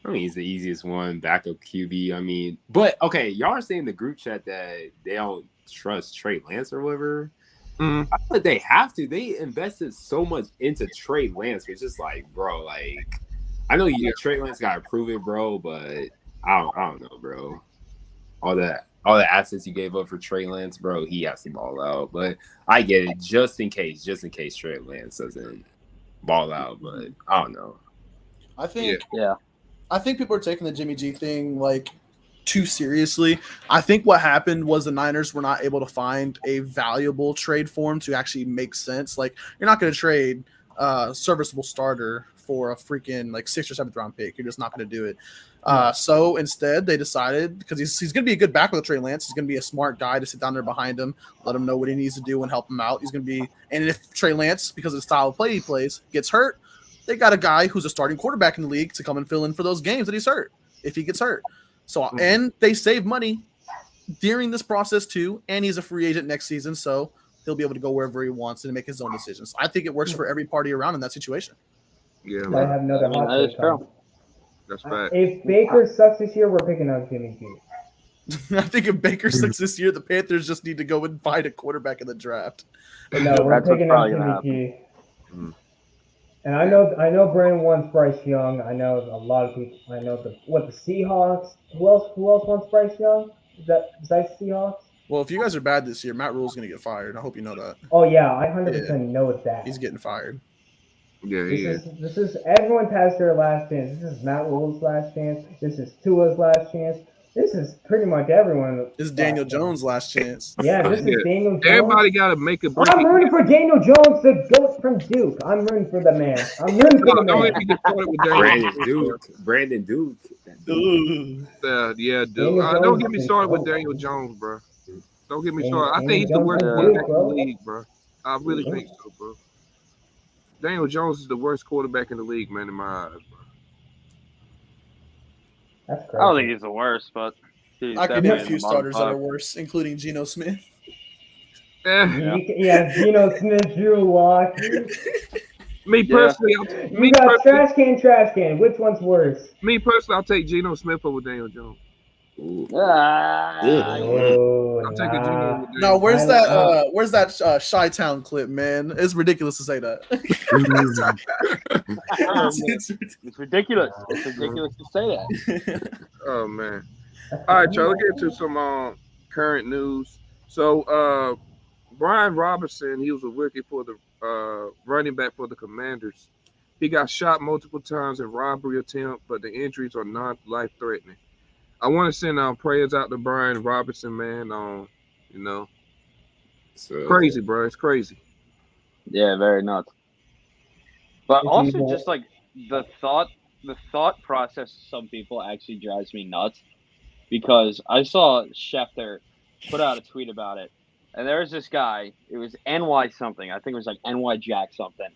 S3: I mean, he's the easiest one, backup QB. I mean, but okay, y'all are saying in the group chat that they don't trust Trey Lance or whatever.
S1: Mm-hmm.
S3: I feel like they have to. They invested so much into Trey Lance. It's just like, bro, like I know Trey Lance got to prove it, bro, but I don't know, bro. All the assets you gave up for Trey Lance, bro, he has to ball out. But I get it, just in case Trey Lance doesn't ball out, but I don't know.
S5: I think
S4: Yeah.
S5: I think people are taking the Jimmy G thing like too seriously. I think what happened was the Niners were not able to find a valuable trade for him to actually make sense. Like, you're not going to trade a serviceable starter for a freaking like 6th or 7th round pick. You're just not going to do it. So instead, they decided, because he's going to be a good back with Trey Lance. He's going to be a smart guy to sit down there behind him, let him know what he needs to do and help him out. He's going to be, and if Trey Lance, because of the style of play he plays, gets hurt, they got a guy who's a starting quarterback in the league to come and fill in for those games that he's hurt if he gets hurt. So, and they save money during this process too, and he's a free agent next season, so he'll be able to go wherever he wants and make his own decisions. I think it works for every party around in that situation.
S1: Yeah,
S2: I
S1: man.
S2: have another hot
S4: that is
S2: take.
S4: true.
S1: That's fact.
S2: If Baker sucks this year, we're picking up Jimmy G.
S5: I think if Baker sucks this year, the Panthers just need to go and find a quarterback in the draft.
S2: But no, we're
S4: That's what's
S2: picking up
S4: probably gonna
S2: Jimmy G.
S1: Mm.
S2: And I know Brandon wants Bryce Young. I know a lot of people. I know the Seahawks. Who else wants Bryce Young? Besides Seahawks?
S5: Well, if you guys are bad this year, Matt Rule's going to get fired. I hope you know that.
S2: Oh yeah, I 100% know that.
S5: He's getting fired.
S1: Yeah, he is.
S2: This is everyone has their last chance. This is Matt Rule's last chance. This is Tua's last chance. This is pretty much everyone.
S5: This is Daniel Jones' last chance.
S2: Yeah, this is Daniel Jones.
S1: Everybody got to make a break.
S2: I'm rooting for Daniel Jones, the GOAT from Duke. I'm rooting for the man. I'm rooting for the
S1: Don't
S2: man.
S1: let me get started with Daniel
S3: Brandon Duke.
S1: Yeah, dude.
S2: Daniel
S1: Don't
S2: Jones
S1: get me
S2: is
S1: started with
S2: dope.
S1: Daniel Jones, bro. Don't get me
S2: Daniel-
S1: started. I think
S2: Daniel
S1: he's the
S2: Jones
S1: worst
S2: is
S1: quarterback
S2: good,
S1: in the league, bro. I really think so, bro. Daniel Jones is the worst quarterback in the league, man, in my eyes, bro.
S2: That's crazy.
S4: I don't think he's the worst, but he's
S5: I can
S4: definitely
S5: name a
S4: in
S5: few
S4: the
S5: starters that
S4: bottom
S5: are worse, including Geno Smith.
S2: Yeah, Geno Smith, Drew Lock.
S1: Me
S4: Yeah.
S1: personally,
S2: You got trash can. Which one's worse?
S1: I'll take Geno Smith over Daniel Jones.
S3: Ooh.
S4: five. Ah,
S2: Oh,
S1: I'm taking Geno over Daniel.
S5: No, where's
S2: I-
S5: that? Where's that Chi-Town clip, man? It's ridiculous to say that.
S4: it's ridiculous. It's ridiculous to say that.
S1: Oh man. All right, y'all. Let's get into some current news. So, Brian Robinson, he was a rookie for the running back for the Commanders. He got shot multiple times in robbery attempt, but the injuries are not life threatening. I want to send prayers out to Brian Robinson, man. You know,
S3: So,
S1: crazy, bro. It's crazy.
S4: Yeah, very nuts. But
S2: If
S4: also,
S2: you-
S4: just like the thought process of some people actually drives me nuts, because I saw Schefter put out a tweet about it, and there was this guy. It was NY something. I think it was like NY Jack something.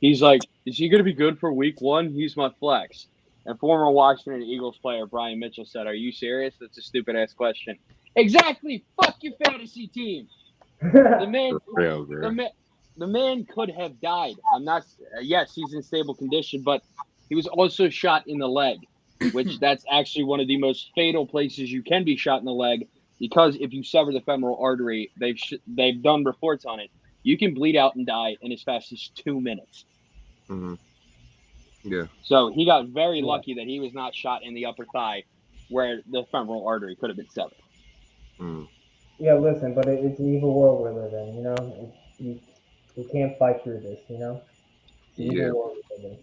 S4: He's like, "Is he going to be good for week 1? He's my flex." And former Washington Eagles player Brian Mitchell said, "Are you serious? That's a stupid ass question." Exactly. Fuck your fantasy team. The man,
S3: for real, bro.
S4: the man could have died. I'm not. Yes, he's in stable condition, but he was also shot in the leg, which that's actually one of the most fatal places you can be shot in the leg, because if you sever the femoral artery, they've done reports on it. You can bleed out and die in as fast as 2 minutes.
S1: Mm-hmm. Yeah.
S4: So he got very lucky that he was not shot in the upper thigh, where the femoral artery could have been severed.
S1: Mm.
S2: Yeah, listen, but it's an evil world we're living in, you know? We can't fight through this, you know? It's an evil
S1: Yeah.
S2: world we live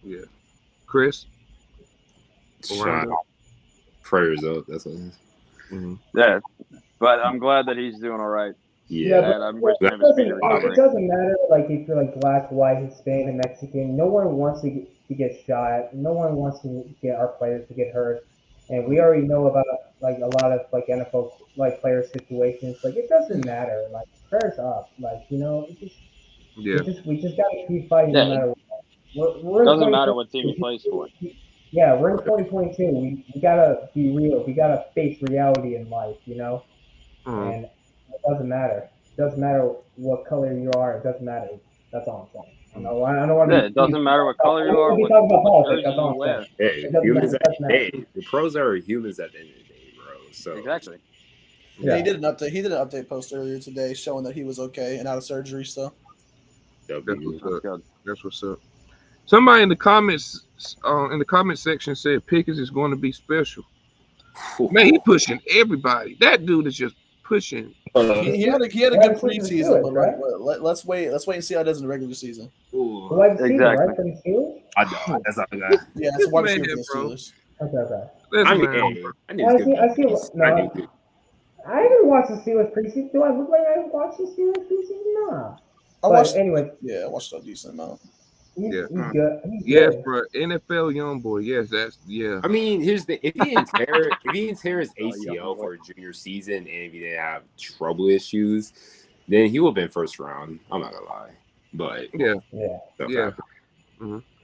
S2: in.
S1: Yeah. Chris.
S3: Shot. Prayers up. That's what it is.
S1: Mm-hmm.
S4: Yeah, but I'm glad that he's doing all right.
S3: Yeah.
S2: but
S4: And I'm wishing him a
S2: it
S4: speedy
S2: doesn't,
S4: recovery.
S2: it doesn't matter, like, if you're, like, black, white, Hispanic, Mexican. No one wants to get shot. No one wants to get our players to get hurt. And we already know about, like, a lot of, like, NFL, like, player situations. Like, it doesn't matter. Like, prayers up. Like, you know,
S1: Yeah.
S2: we just gotta keep fighting
S4: Yeah.
S2: no matter what. We're in
S4: Doesn't matter
S2: 2022.
S4: what team he plays for.
S2: Yeah, we're in 2022. We gotta be real. We gotta face reality in life, you know?
S1: Mm-hmm.
S2: And it doesn't matter. It doesn't matter what color you are. It doesn't matter. That's all I'm saying. I don't want to.
S4: Yeah, it doesn't matter what color you are,
S2: We
S4: what
S2: talk about politics.
S4: jersey
S2: That's
S4: you
S2: all I'm
S4: wear.
S2: saying.
S3: Hey,
S2: It doesn't
S3: humans
S2: matter.
S3: at
S2: Doesn't
S3: the
S2: matter.
S3: day. The pros are humans at the end of the day, bro. So
S4: Exactly.
S5: Yeah, he did an update. He did an update post earlier today showing that he was okay and out of surgery. So
S3: that'll
S1: That's
S3: be
S1: what's
S3: good.
S1: up.
S4: Good.
S1: That's what's up. Somebody in the comments, in the comment section, said Pickens is going to be special. Man, he pushing everybody. That dude is just pushing.
S5: He had a good preseason, but
S2: right?
S5: let's wait and see how it does in the regular season.
S3: Ooh,
S2: Wide receiver,
S4: Exactly.
S2: right? For the Steelers?
S3: I know. That's not that.
S5: Yeah, it's a wide
S1: Man,
S5: receiver for the
S1: bro.
S5: Steelers.
S2: Okay.
S1: This
S3: I mean,
S1: man,
S3: hey,
S1: bro.
S3: I knew it was
S2: I see.
S3: good. I knew it.
S2: I didn't watch the Steelers preseason. Do I look like I watched the Steelers preseason? Nah. But anyway,
S5: I watched a decent amount.
S2: he's
S1: Yeah.
S2: good. He's
S1: Yes,
S2: good.
S1: bro. NFL young boy. Yes, yeah.
S3: I mean, here's the if he didn't tear his ACL for a junior season and if he didn't have trouble issues, then he would have been first round. I'm not gonna lie, but
S1: Yeah.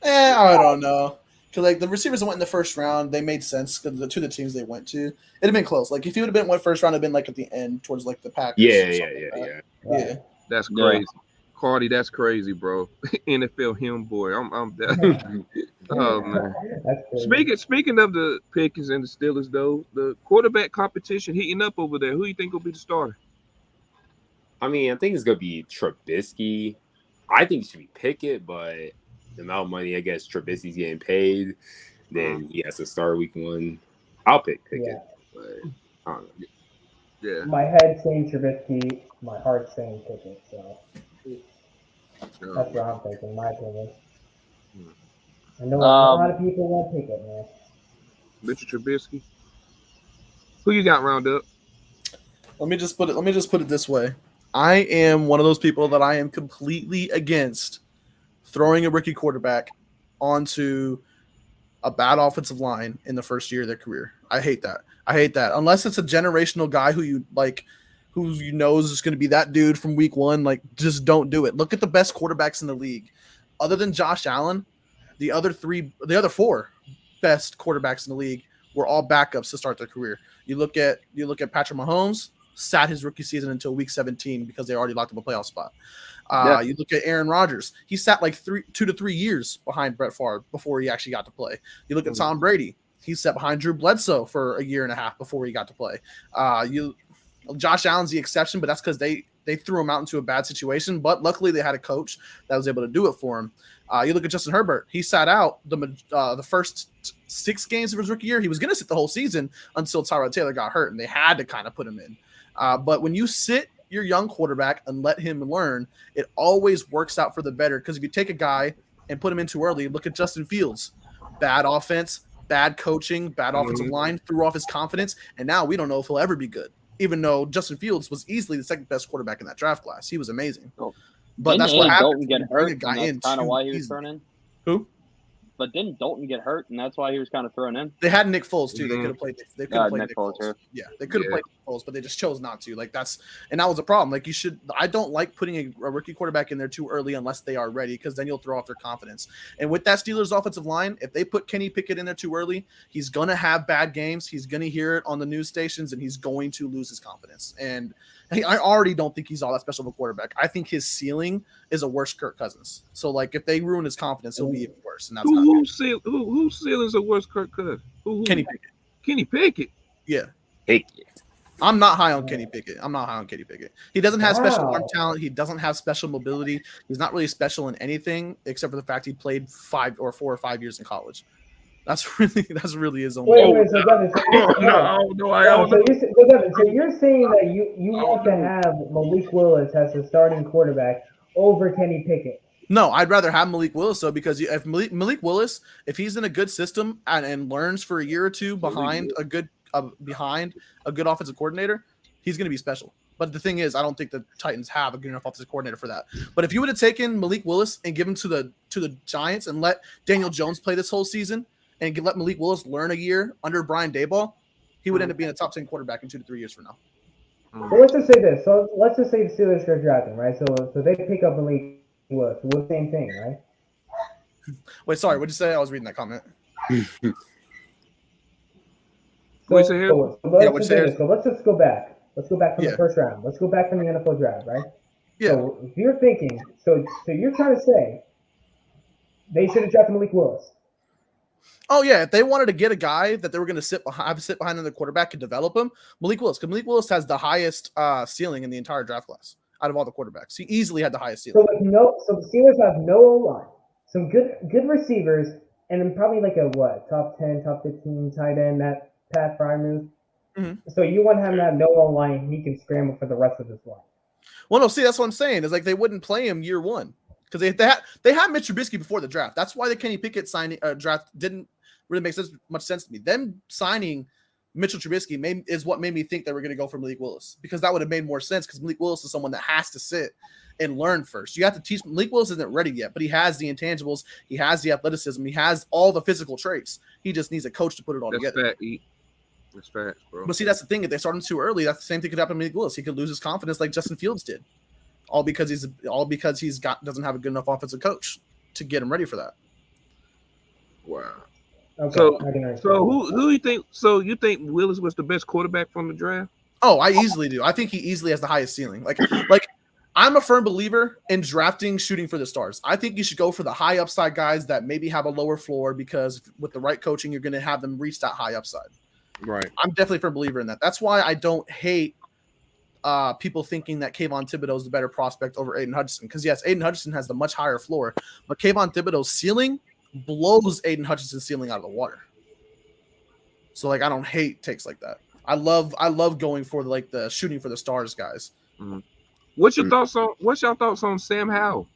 S5: I don't know. Because like the receivers that went in the first round, they made sense because the teams they went to, it'd have been close. Like if he would have went first round, it'd been like at the end towards like the Packers.
S3: Yeah.
S1: That's crazy. Cardi, that's crazy, bro. NFL him boy. I'm that. Oh man. Speaking of the Pickens and the Steelers, though, the quarterback competition heating up over there. Who you think will be the starter?
S3: I mean, I think it's gonna be Trubisky. I think it should be Pickett, but the amount of money I guess Trubisky's getting paid, then he has to start week 1. I'll pick Pickett, but I don't know.
S1: Yeah.
S2: My head saying Trubisky, my heart saying Pickett. So that's what I'm thinking. In my opinion. I know a lot of people won't pick it, man.
S1: Richard Trubisky. Who you got round up?
S5: Let me just put it this way. I am one of those people that I am completely against throwing a rookie quarterback onto a bad offensive line in the first year of their career. I hate that. Unless it's a generational guy who you know is going to be that dude from week 1, like just don't do it. Look at the best quarterbacks in the league. Other than Josh Allen, the other 4 best quarterbacks in the league were all backups to start their career. You look at Patrick Mahomes, sat his rookie season until week 17 because they already locked up a playoff spot. You look at Aaron Rodgers, he sat like 2 to 3 years behind Brett Favre before he actually got to play. You look at Tom Brady, he sat behind Drew Bledsoe for a year and a half before he got to play. Josh Allen's the exception, but that's because they threw him out into a bad situation. But luckily, they had a coach that was able to do it for him. You look at Justin Herbert; he sat out the first 6 games of his rookie year. He was going to sit the whole season until Tyrod Taylor got hurt, and they had to kind of put him in. But when you sit your young quarterback and let him learn, it always works out for the better. Because if you take a guy and put him in too early, look at Justin Fields, bad offense, bad coaching, bad offensive line, threw off his confidence, and now we don't know if he'll ever be good. Even though Justin Fields was easily the second best quarterback in that draft class, he was amazing. But that's what happens.
S4: Dalton get hurt, and that's kind of why he was thrown in.
S5: Who?
S4: But didn't Dalton get hurt, and that's why he was kind of thrown in?
S5: They had Nick Foles too. They could have played. They could have played Nick Foles.
S4: Too.
S5: Yeah, they could have played Nick Foles, but they just chose not to. Like that was a problem. Like you should. I don't like putting a rookie quarterback in there too early unless they are ready, because then you'll throw off their confidence. And with that Steelers offensive line, if they put Kenny Pickett in there too early, he's gonna have bad games. He's gonna hear it on the news stations, and he's going to lose his confidence. And I already don't think he's all that special of a quarterback. I think his ceiling is a worse Kirk Cousins. So like if they ruin his confidence, he'll be even worse. And that's
S1: whose ceiling is a worse Kirk Cousins?
S5: Kenny Pickett.
S1: Kenny Pickett.
S5: Yeah.
S3: Pickett.
S5: I'm not high on Kenny Pickett. He doesn't have special arm talent. He doesn't have special mobility. He's not really special in anything except for the fact he played 4 or 5 years in college. That's really his own.
S2: Wait, so Devin, so you're saying that you want to have Malik Willis as the starting quarterback over Kenny Pickett?
S5: No, I'd rather have Malik Willis though, because if Malik Willis, if he's in a good system and learns for a year or two behind a good offensive coordinator, he's going to be special. But the thing is, I don't think the Titans have a good enough offensive coordinator for that. But if you would have taken Malik Willis and given him to the Giants and let Daniel Jones play this whole season and let Malik Willis learn a year under Brian Daboll, he would end up being a top 10 quarterback in 2 to 3 years from now.
S2: Well, let's just say this. So let's just say the Steelers are drafting, right? So they pick up Malik Willis. So the same thing, right?
S5: Wait, sorry. What'd you say? I was reading that comment.
S2: Let's just go back. Let's go back from the first round. Let's go back from the NFL draft, right?
S5: Yeah.
S2: So if you're thinking, so you're trying to say they should have drafted Malik Willis.
S5: Oh yeah, if they wanted to get a guy that they were going to sit behind another quarterback and develop him, Malik Willis. Because Malik Willis has the highest ceiling in the entire draft class out of all the quarterbacks. He easily had the highest ceiling.
S2: So the Steelers have no O-line, some good receivers, and then probably like a top 10, top 15 tight end that Pat Freiermuth. So you want him to have no line, he can scramble for the rest of his life.
S5: Well, no, see, that's what I'm saying. Is like they wouldn't play him year one because they had Mitch Trubisky before the draft. That's why the Kenny Pickett signing draft didn't really make much sense to me. Them signing Mitchell Trubisky is what made me think they were going to go for Malik Willis, because that would have made more sense, because Malik Willis is someone that has to sit and learn first. You have to teach. Malik Willis isn't ready yet, but he has the intangibles, he has the athleticism, he has all the physical traits. He just needs a coach to put it all together.
S1: That's facts, bro.
S5: But see, that's the thing. If they start him too early, that's the same thing could happen to Malik Willis. He could lose his confidence like Justin Fields did, all because doesn't have a good enough offensive coach to get him ready for that.
S1: Wow.
S2: Okay,
S1: so who you think? So you think Willis was the best quarterback from the draft?
S5: Oh, I easily do. I think he easily has the highest ceiling. Like I'm a firm believer in drafting shooting for the stars. I think you should go for the high upside guys that maybe have a lower floor, because with the right coaching, you're going to have them reach that high upside.
S1: Right.
S5: I'm definitely a firm believer in that. That's why I don't hate people thinking that Kayvon Thibodeau is the better prospect over Aiden Hutchinson. Because yes, Aiden Hutchinson has the much higher floor, but Kayvon Thibodeau's ceiling blows Aiden Hutchinson's ceiling out of the water. So like I don't hate takes like that. I love going for the shooting for the stars guys.
S1: Mm-hmm. What's your thoughts on Sam Howell?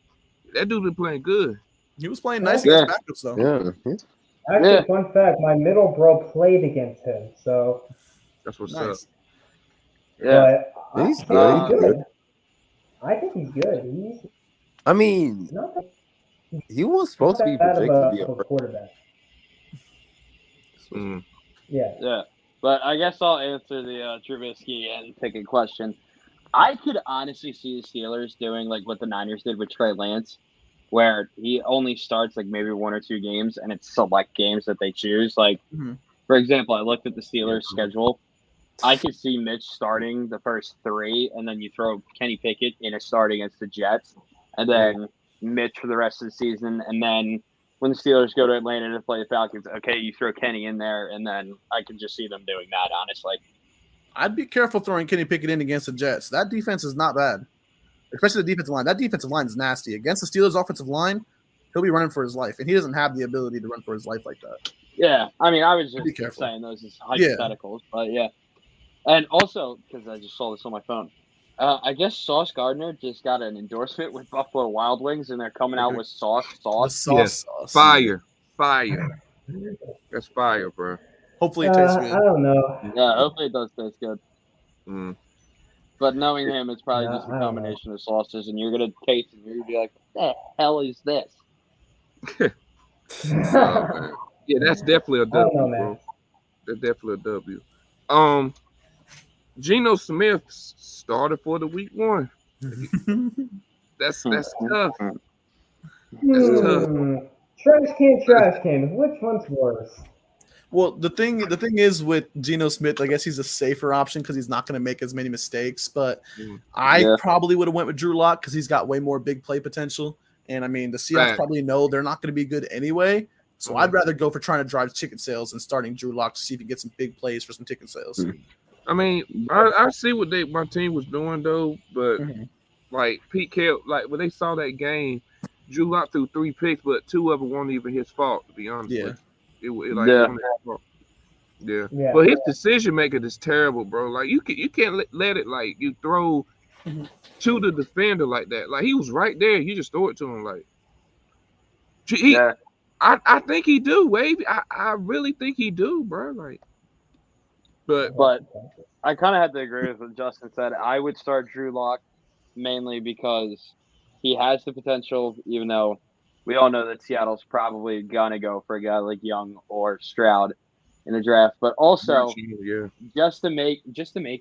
S1: That dude been playing good.
S5: He was playing nice against backups though.
S3: Yeah.
S2: Actually, fun fact: my middle bro played against him, so
S1: that's what's up.
S2: Yeah,
S3: but he's good.
S2: I think he's good.
S3: I mean, he was supposed to be projected to be a
S2: quarterback.
S1: Mm.
S2: Yeah.
S4: But I guess I'll answer the Trubisky and Pickett question. I could honestly see the Steelers doing like what the Niners did with Trey Lance, where he only starts like maybe 1 or 2 games, and it's select games that they choose. Like, for example, I looked at the Steelers' schedule. I could see Mitch starting the first 3, and then you throw Kenny Pickett in a start against the Jets, and then Mitch for the rest of the season. And then when the Steelers go to Atlanta to play the Falcons, okay, you throw Kenny in there, and then I can just see them doing that, honestly.
S5: I'd be careful throwing Kenny Pickett in against the Jets. That defense is not bad, especially the defensive line. That defensive line is nasty. Against the Steelers' offensive line, he'll be running for his life, and he doesn't have the ability to run for his life like that.
S4: Yeah, I mean, I was just saying those as hypotheticals, but yeah. And also, because I just saw this on my phone, I guess Sauce Gardner just got an endorsement with Buffalo Wild Wings, and they're coming out with sauce.
S5: Sauce.
S1: Fire. That's fire, bro.
S5: Hopefully it tastes good.
S2: I don't know.
S4: Yeah, hopefully it does taste good.
S1: Mm.
S4: But knowing him, it's probably just a combination of sauces, and you're going to taste it, and you're going to be like, what the hell is this?
S1: Man. Yeah, that's definitely a W, bro. That's definitely a W. Geno Smith started for the week 1. That's tough. That's tough.
S2: Trash can. Which one's worse?
S5: Well, the thing is with Geno Smith, I guess he's a safer option because he's not going to make as many mistakes. But I probably would have went with Drew Lock because he's got way more big play potential. And I mean, the Seahawks probably know they're not going to be good anyway. So I'd rather go for trying to drive ticket sales and starting Drew Lock to see if he gets some big plays for some ticket sales.
S1: I mean, I see what my team was doing though, but like Pete Carroll, like when they saw that game, Drew Lock threw 3 picks, but 2 of them weren't even his fault, to be honest.
S5: Yeah.
S1: Yeah. But his decision making is terrible, bro. Like you can't let it like you throw to the defender like that. Like he was right there, you just throw it to him. Like I think he do, Wavy. I really think he do, bro. Like, but
S4: I kind of have to agree with what Justin said. I would start Drew Lock mainly because he has the potential, even though we all know that Seattle's probably gonna go for a guy like Young or Stroud in the draft, but also just to make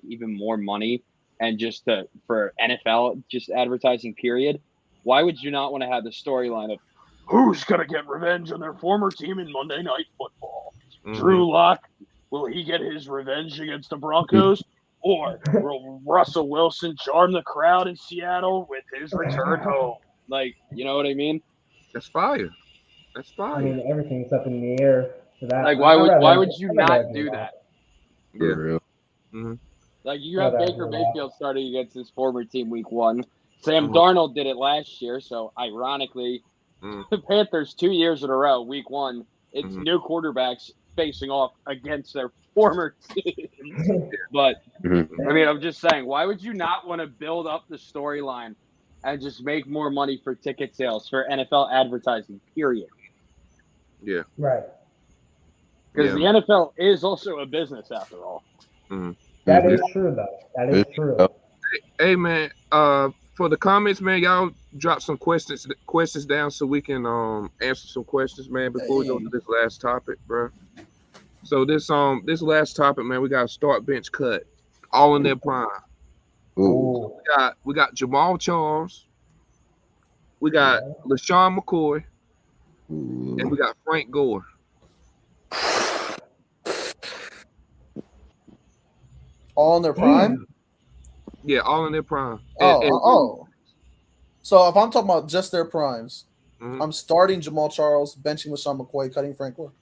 S4: even more money and for NFL just advertising period. Why would you not want to have the storyline of who's gonna get revenge on their former team in Monday Night Football? Drew Lock, will he get his revenge against the Broncos? Or will Russell Wilson charm the crowd in Seattle with his return home? Like, you know what I mean?
S1: That's fire.
S2: I mean, everything's up in the air for that.
S4: Like, why would you not do that?
S1: Yeah.
S4: Like, you have Baker Mayfield starting against his former team week 1. Sam Darnold did it last year, so ironically, the Panthers 2 years in a row, week 1, it's new quarterbacks facing off against their former team. But
S3: Mhm.
S4: I mean, I'm just saying, why would you not want to build up the storyline and just make more money for ticket sales for NFL advertising? Period.
S1: Yeah.
S2: Right.
S4: Because
S1: Yeah.
S4: the NFL is also a business after all.
S1: Mm.
S2: That
S3: Mhm.
S2: is true, though. That is true.
S1: Hey man, for the comments, man, y'all drop some questions down so we can answer some questions, man, before we go to this last topic, bro. So this last topic, man, we got a start bench cut, all in their prime.
S3: Ooh.
S2: Ooh.
S1: We got Jamal Charles, we got
S2: Yeah.
S1: LaShawn McCoy, and
S3: Ooh.
S1: we got Frank Gore.
S5: All in their prime.
S1: Yeah, all in their prime.
S5: Oh. So if I'm talking about just their primes,
S1: Mhm.
S5: I'm starting Jamal Charles, benching LaShawn McCoy, cutting Frank Gore.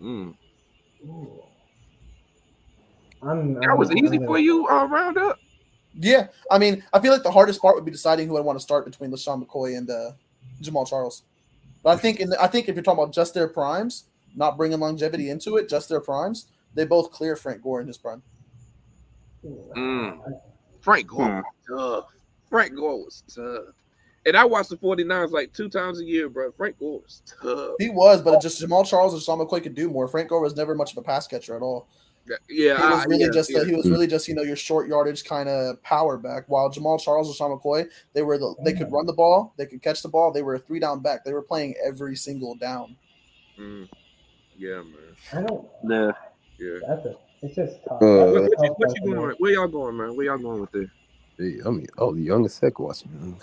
S1: Mm.
S2: Ooh.
S1: That was easy for you, round up.
S5: Yeah, I mean, I feel like the hardest part would be deciding who I want to start between LaShawn McCoy and Jamal Charles. But I think if you're talking about just their primes, not bringing longevity into it, just their primes, they both clear Frank Gore in his prime.
S1: Frank Gore was tough. Frank Gore was tough. And I watched the 49ers like 2 times a year, bro. Frank Gore was tough.
S5: He was, but just Jamal Charles and LaShawn McCoy could do more. Frank Gore was never much of a pass catcher at all.
S1: Yeah,
S5: He was really just your short yardage kind of power back. While Jamal Charles and LaShawn McCoy, they could run the ball, they could catch the ball. They were a 3-down back. They were playing every single down.
S1: Yeah, man.
S2: I don't.
S4: Yeah.
S2: It's just tough.
S1: What you going? Where y'all going, man? Where y'all going with this?
S3: I mean, the youngest heck watching.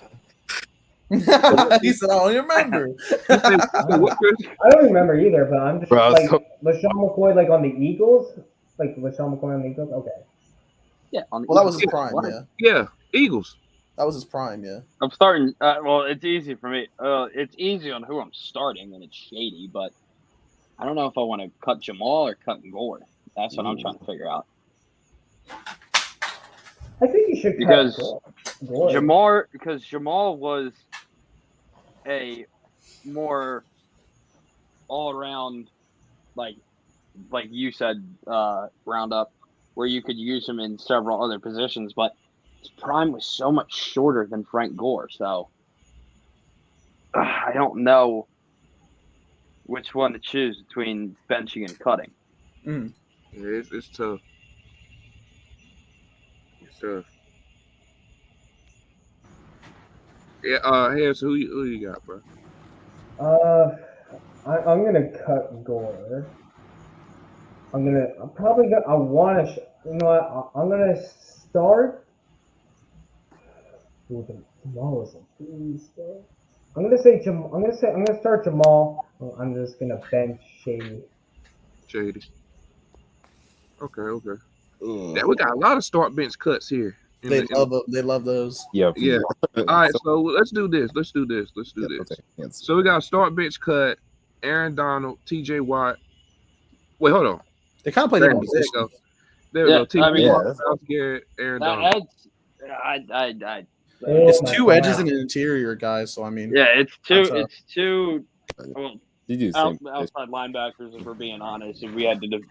S5: He said, "I don't even remember."
S2: I don't remember either, but I'm just
S3: Bro,
S2: like LaShawn McCoy, like on the Eagles, like LaShawn McCoy on the Eagles. Okay.
S4: Yeah.
S5: Well, that was his prime. Yeah.
S1: Yeah, Eagles.
S5: That was his prime. Yeah.
S4: I'm starting. Well, it's easy for me. It's easy on who I'm starting, and it's shady. But I don't know if I want to cut Jamal or cut Gore. That's what I'm trying to figure out.
S2: I think you should cut Gore.
S4: Because Jamal was a more all-around, like you said, roundup, where you could use him in several other positions, but his prime was so much shorter than Frank Gore, so I don't know which one to choose between benching and cutting.
S1: Yeah, it's tough. It's tough. Yeah, Harris, who you got, bro?
S2: I'm gonna cut Gore. I'm gonna start. Ooh, Jamal is a beast, though. I'm gonna start Jamal. I'm just gonna bench Shady.
S1: Okay. Yeah, we got a lot of start bench cuts here.
S5: They love those.
S3: Yeah.
S1: All right, so let's do this. So we got start bench cut. Aaron Donald, T.J. Watt. Wait, hold on.
S5: They kind of play different positions.
S1: There we go. T.J. Watt,
S3: that's-
S1: Myles Garrett, Aaron Donald.
S5: It's two edges and an interior, guys. So I mean,
S4: yeah, it's two.
S5: That's
S4: It's two. Well,
S3: You do the same.
S4: outside linebackers, if we're being honest, if we had to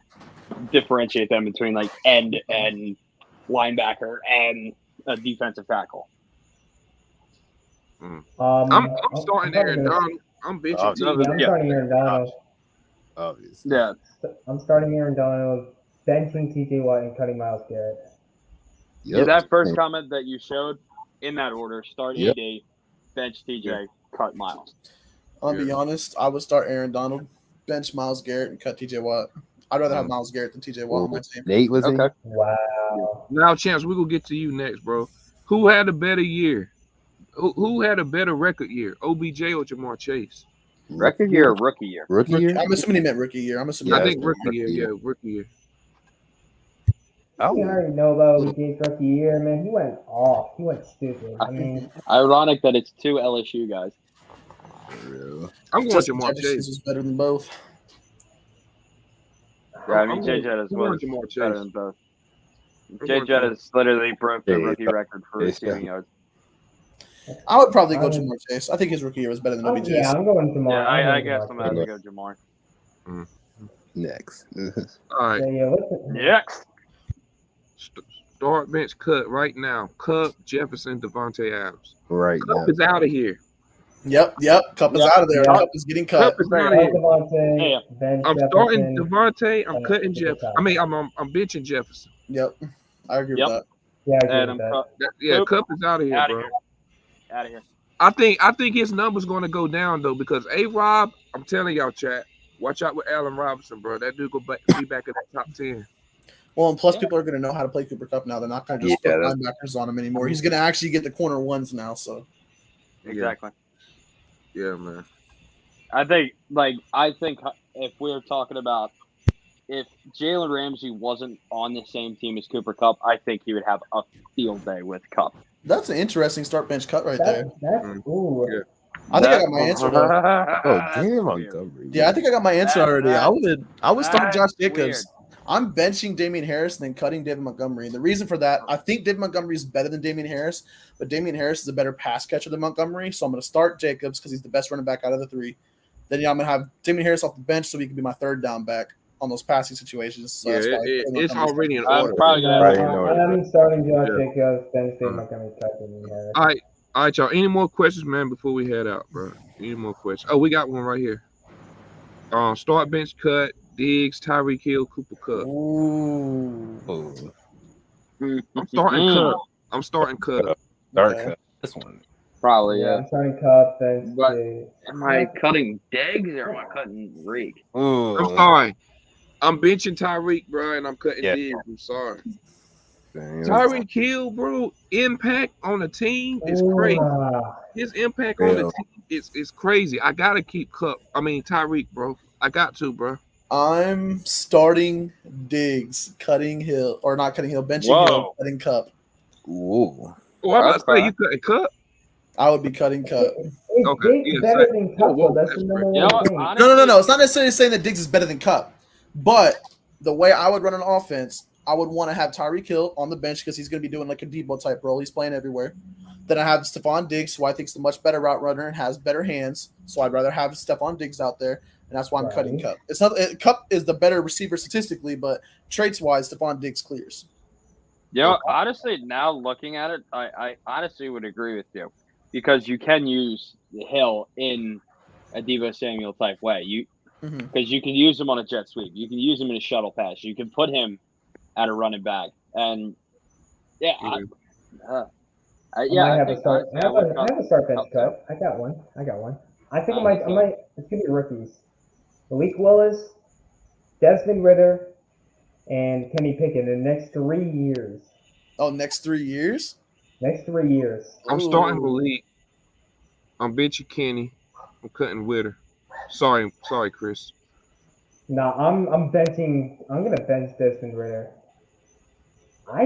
S4: differentiate them between like end and linebacker and a defensive tackle.
S1: I'm starting Aaron Donald. I'm benching
S2: I'm starting Aaron Donald.
S3: Obviously.
S4: Yeah.
S2: I'm starting Aaron Donald, benching T.J. Watt, and cutting Myles Garrett.
S4: Yeah, that first comment that you showed in that order: start AD, bench TJ, cut Myles.
S5: I'll be honest. I would start Aaron Donald, bench Myles Garrett, and cut TJ Watt. I'd rather have Myles Garrett than TJ Watt on my team.
S3: Nate was in.
S2: Wow.
S1: Now, Chance, we're gonna get to you next, bro. Who had a better year? Who had a better record year? OBJ or Jamar Chase?
S4: Record year or rookie year?
S3: Rookie year.
S5: I'm assuming he meant rookie year.
S1: I think rookie year. Yeah, rookie year.
S2: You already know about OBJ's rookie year, man. He went off. He went stupid. I mean,
S4: ironic that it's two LSU guys.
S1: I'm going Jamar Chase.
S5: Is better than both.
S4: Yeah, I mean, Jay Jettis was better than both. Jay Jettis literally broke the rookie record for receiving yards.
S5: I would probably go Jamar Chase. I think his rookie year was better than OBJ.
S2: Yeah, I'm going Jamar.
S4: Yeah, I guess I'm going to go Jamar.
S3: Next.
S1: All right.
S4: Next.
S1: Start bench cut right now. Cup, Jefferson, Devontae Adams.
S3: Right
S1: Cup
S3: now.
S1: is out of here.
S5: Yep. Cup is out of there.
S2: Yep.
S5: Cup is getting cut.
S1: Cup is out of here.
S2: Devontae, Ben
S1: I'm starting
S2: Jefferson.
S1: Devontae. I'm cutting
S2: Cooper
S1: Jefferson.
S2: Kupp.
S1: I'm benching Jefferson.
S5: Yep. I agree with that.
S2: Yeah, I agree
S4: Adam
S2: with that.
S1: Yeah,
S4: Nope.
S1: Cup is out of here,
S4: Out
S1: bro.
S4: of here. Out of here.
S1: I think his number's going to go down though because A-Rob, I'm telling y'all, chat, watch out with Allen Robinson, bro. That dude be back in the top 10.
S5: Well, and plus people are going to know how to play Cooper Kupp now. They're not going to just put linebackers on him anymore. He's going to actually get the corner ones now. So
S4: Exactly.
S1: Yeah, man.
S4: I think if we're talking about if Jalen Ramsey wasn't on the same team as Cooper Kupp, I think he would have a field day with Kupp.
S5: that's an interesting start bench cut right there.
S2: Ooh.
S1: Yeah.
S5: I think I got my answer though.
S3: Oh, damn, Montgomery.
S5: Yeah, I think I got my answer already. I would start Josh
S4: That's
S5: Jacobs. I'm benching Damian Harris and then cutting David Montgomery. And the reason for that, I think David Montgomery is better than Damian Harris, but Damian Harris is a better pass catcher than Montgomery. So I'm going to start Jacobs because he's the best running back out of the three. Then I'm going to have Damian Harris off the bench so he can be my third down back on those passing situations. So
S1: Yeah, it's already in order.
S4: I'm probably gonna
S3: Right in order.
S2: I'm starting Josh
S1: Yeah.
S2: Jacobs, Ben David Montgomery, Damian Harris.
S1: All right, y'all. Any more questions, man, before we head out, bro? Any more questions? Oh, we got one right here. Start bench cut, Diggs, Tyreek Hill, Cooper Kupp.
S5: Ooh.
S3: Oh,
S1: I'm starting Kupp. I'm starting Kupp.
S3: dark
S5: Okay.
S3: cut. This one.
S4: Probably, yeah.
S2: I'm starting Kupp, Ben.
S4: But- Am I cutting Diggs or am I cutting Reek?
S3: Ooh.
S1: I'm sorry. I'm benching Tyreek, bro, and I'm cutting
S3: Yeah.
S1: Diggs. I'm sorry.
S3: Damn.
S1: Tyreek Hill, bro, impact on the team is crazy. His impact on the
S3: Real.
S1: team is crazy. I gotta keep Tyreek, bro. I got to, bro.
S5: I'm starting Diggs, cutting Hill, or not cutting Hill, benching Hill,
S4: Whoa.
S5: cutting Cup.
S3: Ooh.
S1: Oh, I'm about to say
S4: Okay.
S1: you cutting Kupp.
S5: I would be cutting Cup.
S1: Okay,
S2: Diggs
S1: yeah,
S2: better
S1: so-
S2: than Kupp,
S1: whoa,
S2: though. That's
S1: that's
S2: the number
S1: right.
S4: You know
S2: one
S4: what?
S2: thing.
S4: Honestly,
S5: No. It's not necessarily saying that Diggs is better than Cup, but the way I would run an offense, I would want to have Tyreek Hill on the bench because he's going to be doing like a Debo type role. He's playing everywhere. Then I have Stephon Diggs, who I think is the much better route runner and has better hands. So I'd rather have Stephon Diggs out there, and that's why I'm cutting Cup. It's not Cup is the better receiver statistically, but traits wise, Stephon Diggs clears.
S4: You know, honestly, now looking at it, I honestly would agree with you because you can use Hill in a Deebo Samuel type way. Because you can use him on a jet sweep, you can use him in a shuttle pass, you can put him at a running back, and yeah,
S2: I
S4: I
S2: have a start bench Cup. I got one. I think I might. It's gonna be rookies. Malik Willis, Desmond Ritter, and Kenny Pickett in the next 3 years.
S5: Oh, next 3 years?
S2: Next 3 years.
S1: I'm starting Malik. I'm benching Kenny. I'm cutting Witter. Sorry, Chris.
S2: No, I'm benching. I'm gonna bench Desmond Ritter. I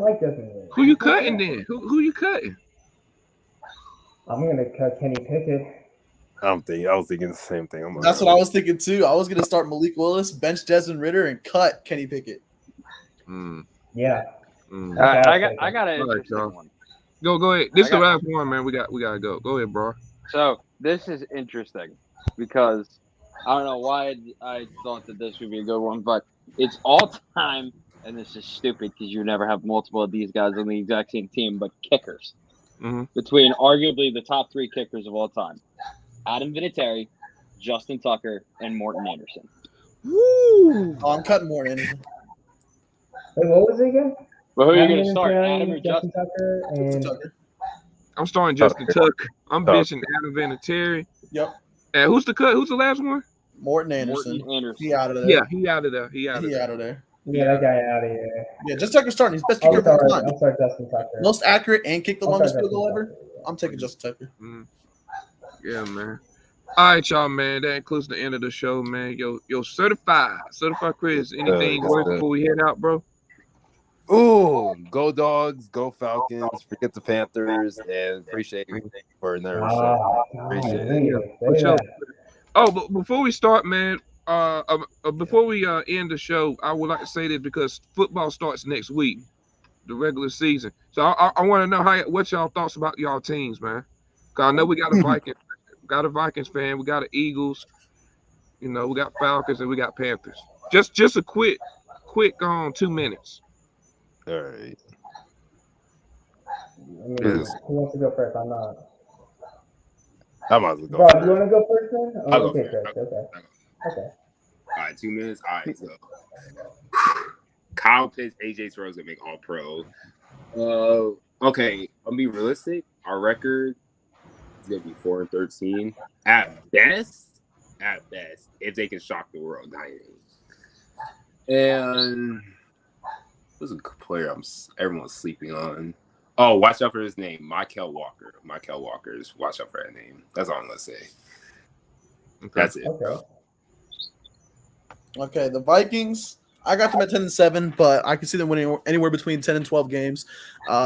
S2: like Desmond Ritter.
S1: Who you cutting then? Who you cutting?
S2: I'm gonna cut Kenny Pickett.
S3: I was thinking the same thing.
S5: That's what I was thinking too. I was going to start Malik Willis, bench Desmond Ritter, and cut Kenny Pickett.
S2: Yeah.
S4: I got an
S1: All right,
S4: interesting
S1: y'all.
S4: one.
S1: Go ahead. This is the last one, man. We gotta go. Go ahead, bro.
S4: So this is interesting because I don't know why I thought that this would be a good one, but it's all time, and this is stupid because you never have multiple of these guys on the exact same team, but kickers. Between arguably the top 3 kickers of all time. Adam Vinatieri, Justin Tucker, and Morton Anderson.
S1: Woo!
S5: Oh, I'm cutting Morton Anderson.
S2: Wait, what was it again?
S4: Well, who are you
S2: Adam
S4: going to start?
S2: Vinatieri,
S4: Adam or Justin?
S2: Tucker, and
S5: Tucker.
S1: I'm starting Justin Tucker. I'm benching Adam Vinatieri.
S5: Yep.
S1: And who's the cut? Who's the last one?
S5: Morton Anderson.
S4: Morton Anderson.
S5: He out of there.
S1: Yeah, he out of there.
S5: He out of there.
S2: yeah, that guy out of here.
S5: Yeah, just Tucker starting. He's best
S2: I'll
S5: kicker of all time.
S2: start Justin Tucker.
S5: Most accurate and kick the
S2: I'll
S5: longest
S2: start
S5: field goal
S2: Justin
S5: ever.
S2: Tucker.
S5: I'm taking Justin Tucker.
S1: Yeah, man. All right, y'all, man. That includes the end of the show, man. Yo, certified Chris. Anything worse before we head out, bro?
S3: Ooh, go Dogs, go Falcons. Forget the Panthers, and appreciate you for another show. Appreciate it.
S1: For sure. Oh, but before we start, man, before we end the show, I would like to say this because football starts next week, the regular season. So I want to know what y'all thoughts about y'all teams, man. Cause I know we got a Vikings fan, we got an Eagles. You know, we got Falcons and we got Panthers. Just a quick 2 minutes.
S3: All right.
S2: I mean, who wants to go first? I'm not.
S3: I might as well go
S2: Bro,
S3: first.
S2: you want to go first then? Oh,
S3: I'll go
S2: okay,
S3: first.
S2: Chris. Okay. Okay.
S3: All right, 2 minutes. All right, so Kyle Pitts, AJ Terrell's gonna make All Pro. Okay, I'll be realistic. Our record is gonna be 4-13 at best. At best, if they can shock the world, 9-8. And who's a player everyone's sleeping on? Oh, watch out for his name, Michael Walker. Michael Walker's. Watch out for that name. That's all I'm gonna say.
S1: Okay.
S3: That's it,
S2: Okay.
S3: bro.
S5: Okay, the Vikings. I got them at 10-7, but I can see them winning anywhere between 10 and 12 games.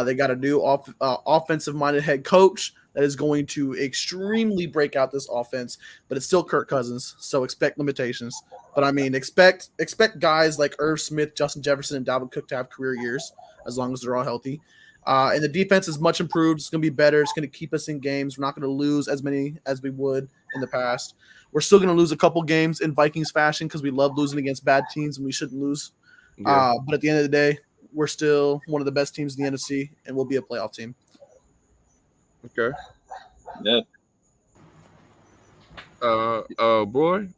S5: They got a new offensive-minded head coach that is going to extremely break out this offense, but it's still Kirk Cousins, so expect limitations. But I mean, expect guys like Irv Smith, Justin Jefferson, and Dalvin Cook to have career years as long as they're all healthy. And the defense is much improved. It's going to be better. It's going to keep us in games. We're not going to lose as many as we would in the past. We're still going to lose a couple games in Vikings fashion because we love losing against bad teams and we shouldn't lose.
S1: Yeah.
S5: But at the end of the day, we're still one of the best teams in the NFC, and we'll be a playoff team.
S1: Okay.
S4: Yeah.
S1: Boy,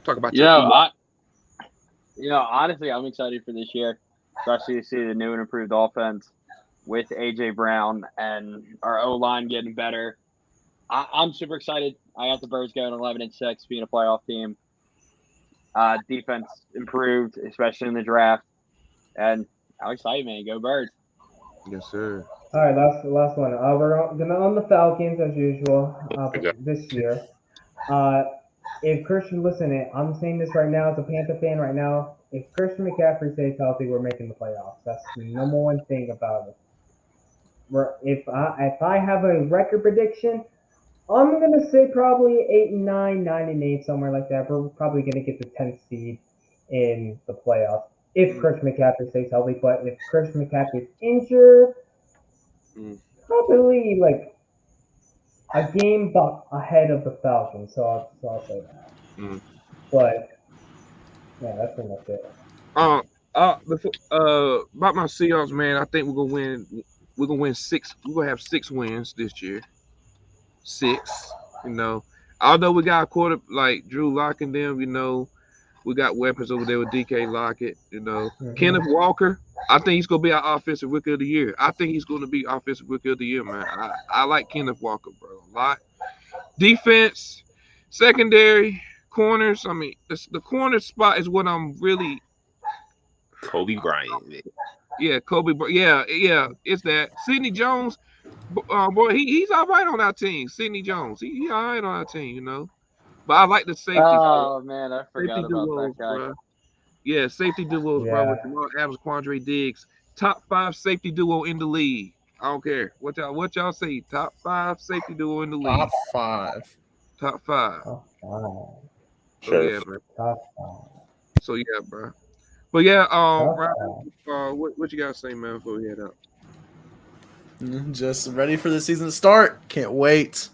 S1: talk about
S4: Honestly, I'm excited for this year, especially to see the new and improved offense with AJ Brown and our O-line getting better. I'm super excited. I got the Birds going 11-6, being a playoff team. Defense improved, especially in the draft. And I'm excited, man. Go Birds.
S1: Yes, sir.
S2: All right, last one. We're gonna on the Falcons as usual this year. If Christian, listen, I'm saying this right now as a Panther fan right now. If Christian McCaffrey stays healthy, we're making the playoffs. That's the number one thing about it. If I have a record prediction, I'm gonna say probably 8-9, 9-8, somewhere like that. We're probably gonna get the 10th seed in the playoffs if Christian McCaffrey stays healthy. But if Christian McCaffrey is injured, probably like a game ahead of the Falcons. So I'll say that. But yeah, that's pretty much it.
S1: About my Seahawks, man, I think we're gonna win. We're gonna win 6. We're gonna have 6 wins this year. 6, you know. Although we got a quarter like Drew Lock and them, you know, we got weapons over there with DK Lockett, you know. Kenneth Walker, I think he's gonna be our offensive rookie of the year. I think he's gonna be offensive rookie of the year, man. I like Kenneth Walker, bro, a lot. Defense, secondary, corners. I mean, the corner spot is what I'm really.
S3: Kobe Bryant.
S1: Yeah, Kobe. Yeah, it's that. Sidney Jones, boy, he's all right on our team. Sidney Jones, he all right on our team, you know. But I like the safety.
S4: Oh, man, I forgot
S1: safety
S4: about
S1: duos,
S4: that guy.
S1: bro. Yeah, safety duos, bro. With Jamal Adams, Quandre Diggs, top 5 safety duo in the league. I don't care what y'all say. Top 5 safety duo in the league.
S5: Top 5.
S1: Top 5.
S2: Wow.
S1: So yeah, man.
S2: Top 5.
S1: So yeah, bro. But yeah, Ryan, what you gotta say, man, before we head out?
S5: Just ready for the season to start. Can't wait.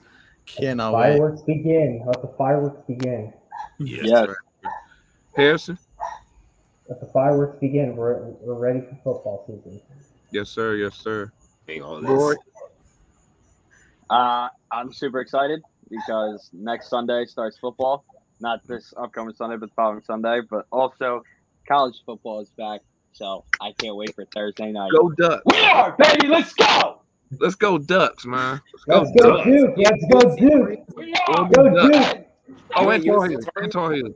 S5: Cannot wait.
S2: Fireworks begin. Let the fireworks begin.
S4: Yes.
S1: Right. Harrison?
S2: Let the fireworks begin. We're ready for football season.
S1: Yes, sir. Yes, sir.
S3: Boy.
S4: I'm super excited because next Sunday starts football. Not this upcoming Sunday, but the following Sunday. But also, college football is back, so I can't wait for Thursday night.
S1: Go Ducks.
S4: We are, baby. Let's go.
S1: Let's go Ducks, man.
S2: Let's go Duke. Let's go Duke. Go Duke.
S1: Oh, and Tar Heels. And Tar Heels.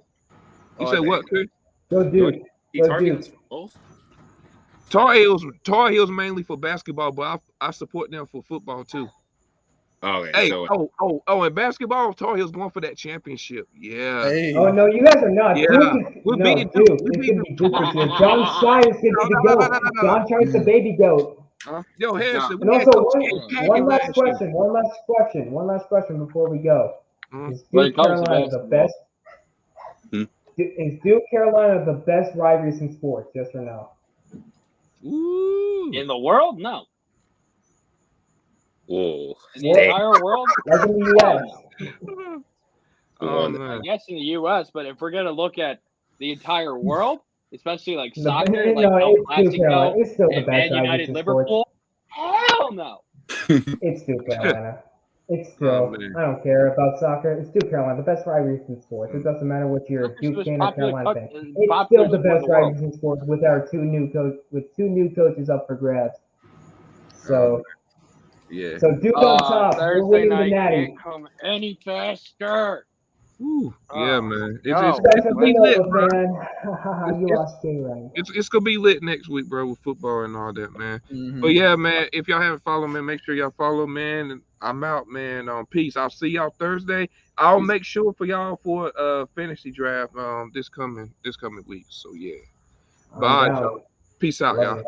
S1: You said what, Chris?
S2: Go Duke. Go Duke.
S1: Tar Heels mainly for basketball, but I support them for football too.
S3: Okay.
S1: Hey,
S3: So,
S1: and basketball, Tar Heels going for that championship. Yeah.
S5: Hey.
S2: Oh no, you guys are not.
S1: Yeah. We're beating
S2: Duke.
S1: Duke.
S2: It's gonna be Duke this year. John Shine is gonna be the goat. John Shine's the baby goat.
S1: Yo, Harrison.
S2: And also, one last question before we go. Is Duke Carolina the best? Is Duke Carolina the best rivalries in sports? Yes or no?
S1: Ooh.
S4: In the world? No.
S3: whoa.
S4: In the entire world?
S2: Like in the U.S.
S1: Oh
S4: I
S1: man.
S4: guess in the U.S., but if we're gonna look at the entire world, especially like
S2: No,
S4: soccer, like
S2: no,
S4: El
S2: it's still Carolina.
S4: Clasico
S2: It's still the
S4: and
S2: best
S4: Man
S2: rivalry
S4: United
S2: in sports.
S4: Liverpool, hell no.
S2: It's still Carolina. It's
S1: Oh,
S2: still.
S1: man.
S2: I don't care about soccer. It's still Carolina. The best rivalries in sports. It doesn't matter what you're a
S4: Soccer's the
S2: Duke
S4: most
S2: fan or
S4: popular
S2: Carolina fan. It's
S4: popular
S2: still the
S4: sport in
S2: best
S4: the world.
S2: rivalries in sports with our two new coaches up for grabs. So
S1: Yeah.
S2: Duke on top. We're
S4: Thursday
S2: winning the
S4: night
S2: Natty.
S4: can't come any faster.
S1: Ooh, yeah,
S4: Oh,
S1: man.
S4: no.
S1: It's
S2: You guys
S1: gonna
S2: have
S1: be
S2: been
S1: lit,
S2: over,
S1: bro.
S2: man. You
S1: It's,
S2: lost King Ryan.
S1: it's gonna be lit next week, bro, with football and all that, man.
S5: Mhm.
S1: But yeah, man, if y'all haven't followed, man, make sure y'all follow, man. And I'm out, man. Peace. I'll see y'all Thursday. I'll
S3: Peace.
S1: make sure for y'all for fantasy draft this coming week. So yeah.
S2: I'm
S1: Bye,
S2: down.
S1: y'all. Peace out,
S2: Love
S1: y'all.
S2: you.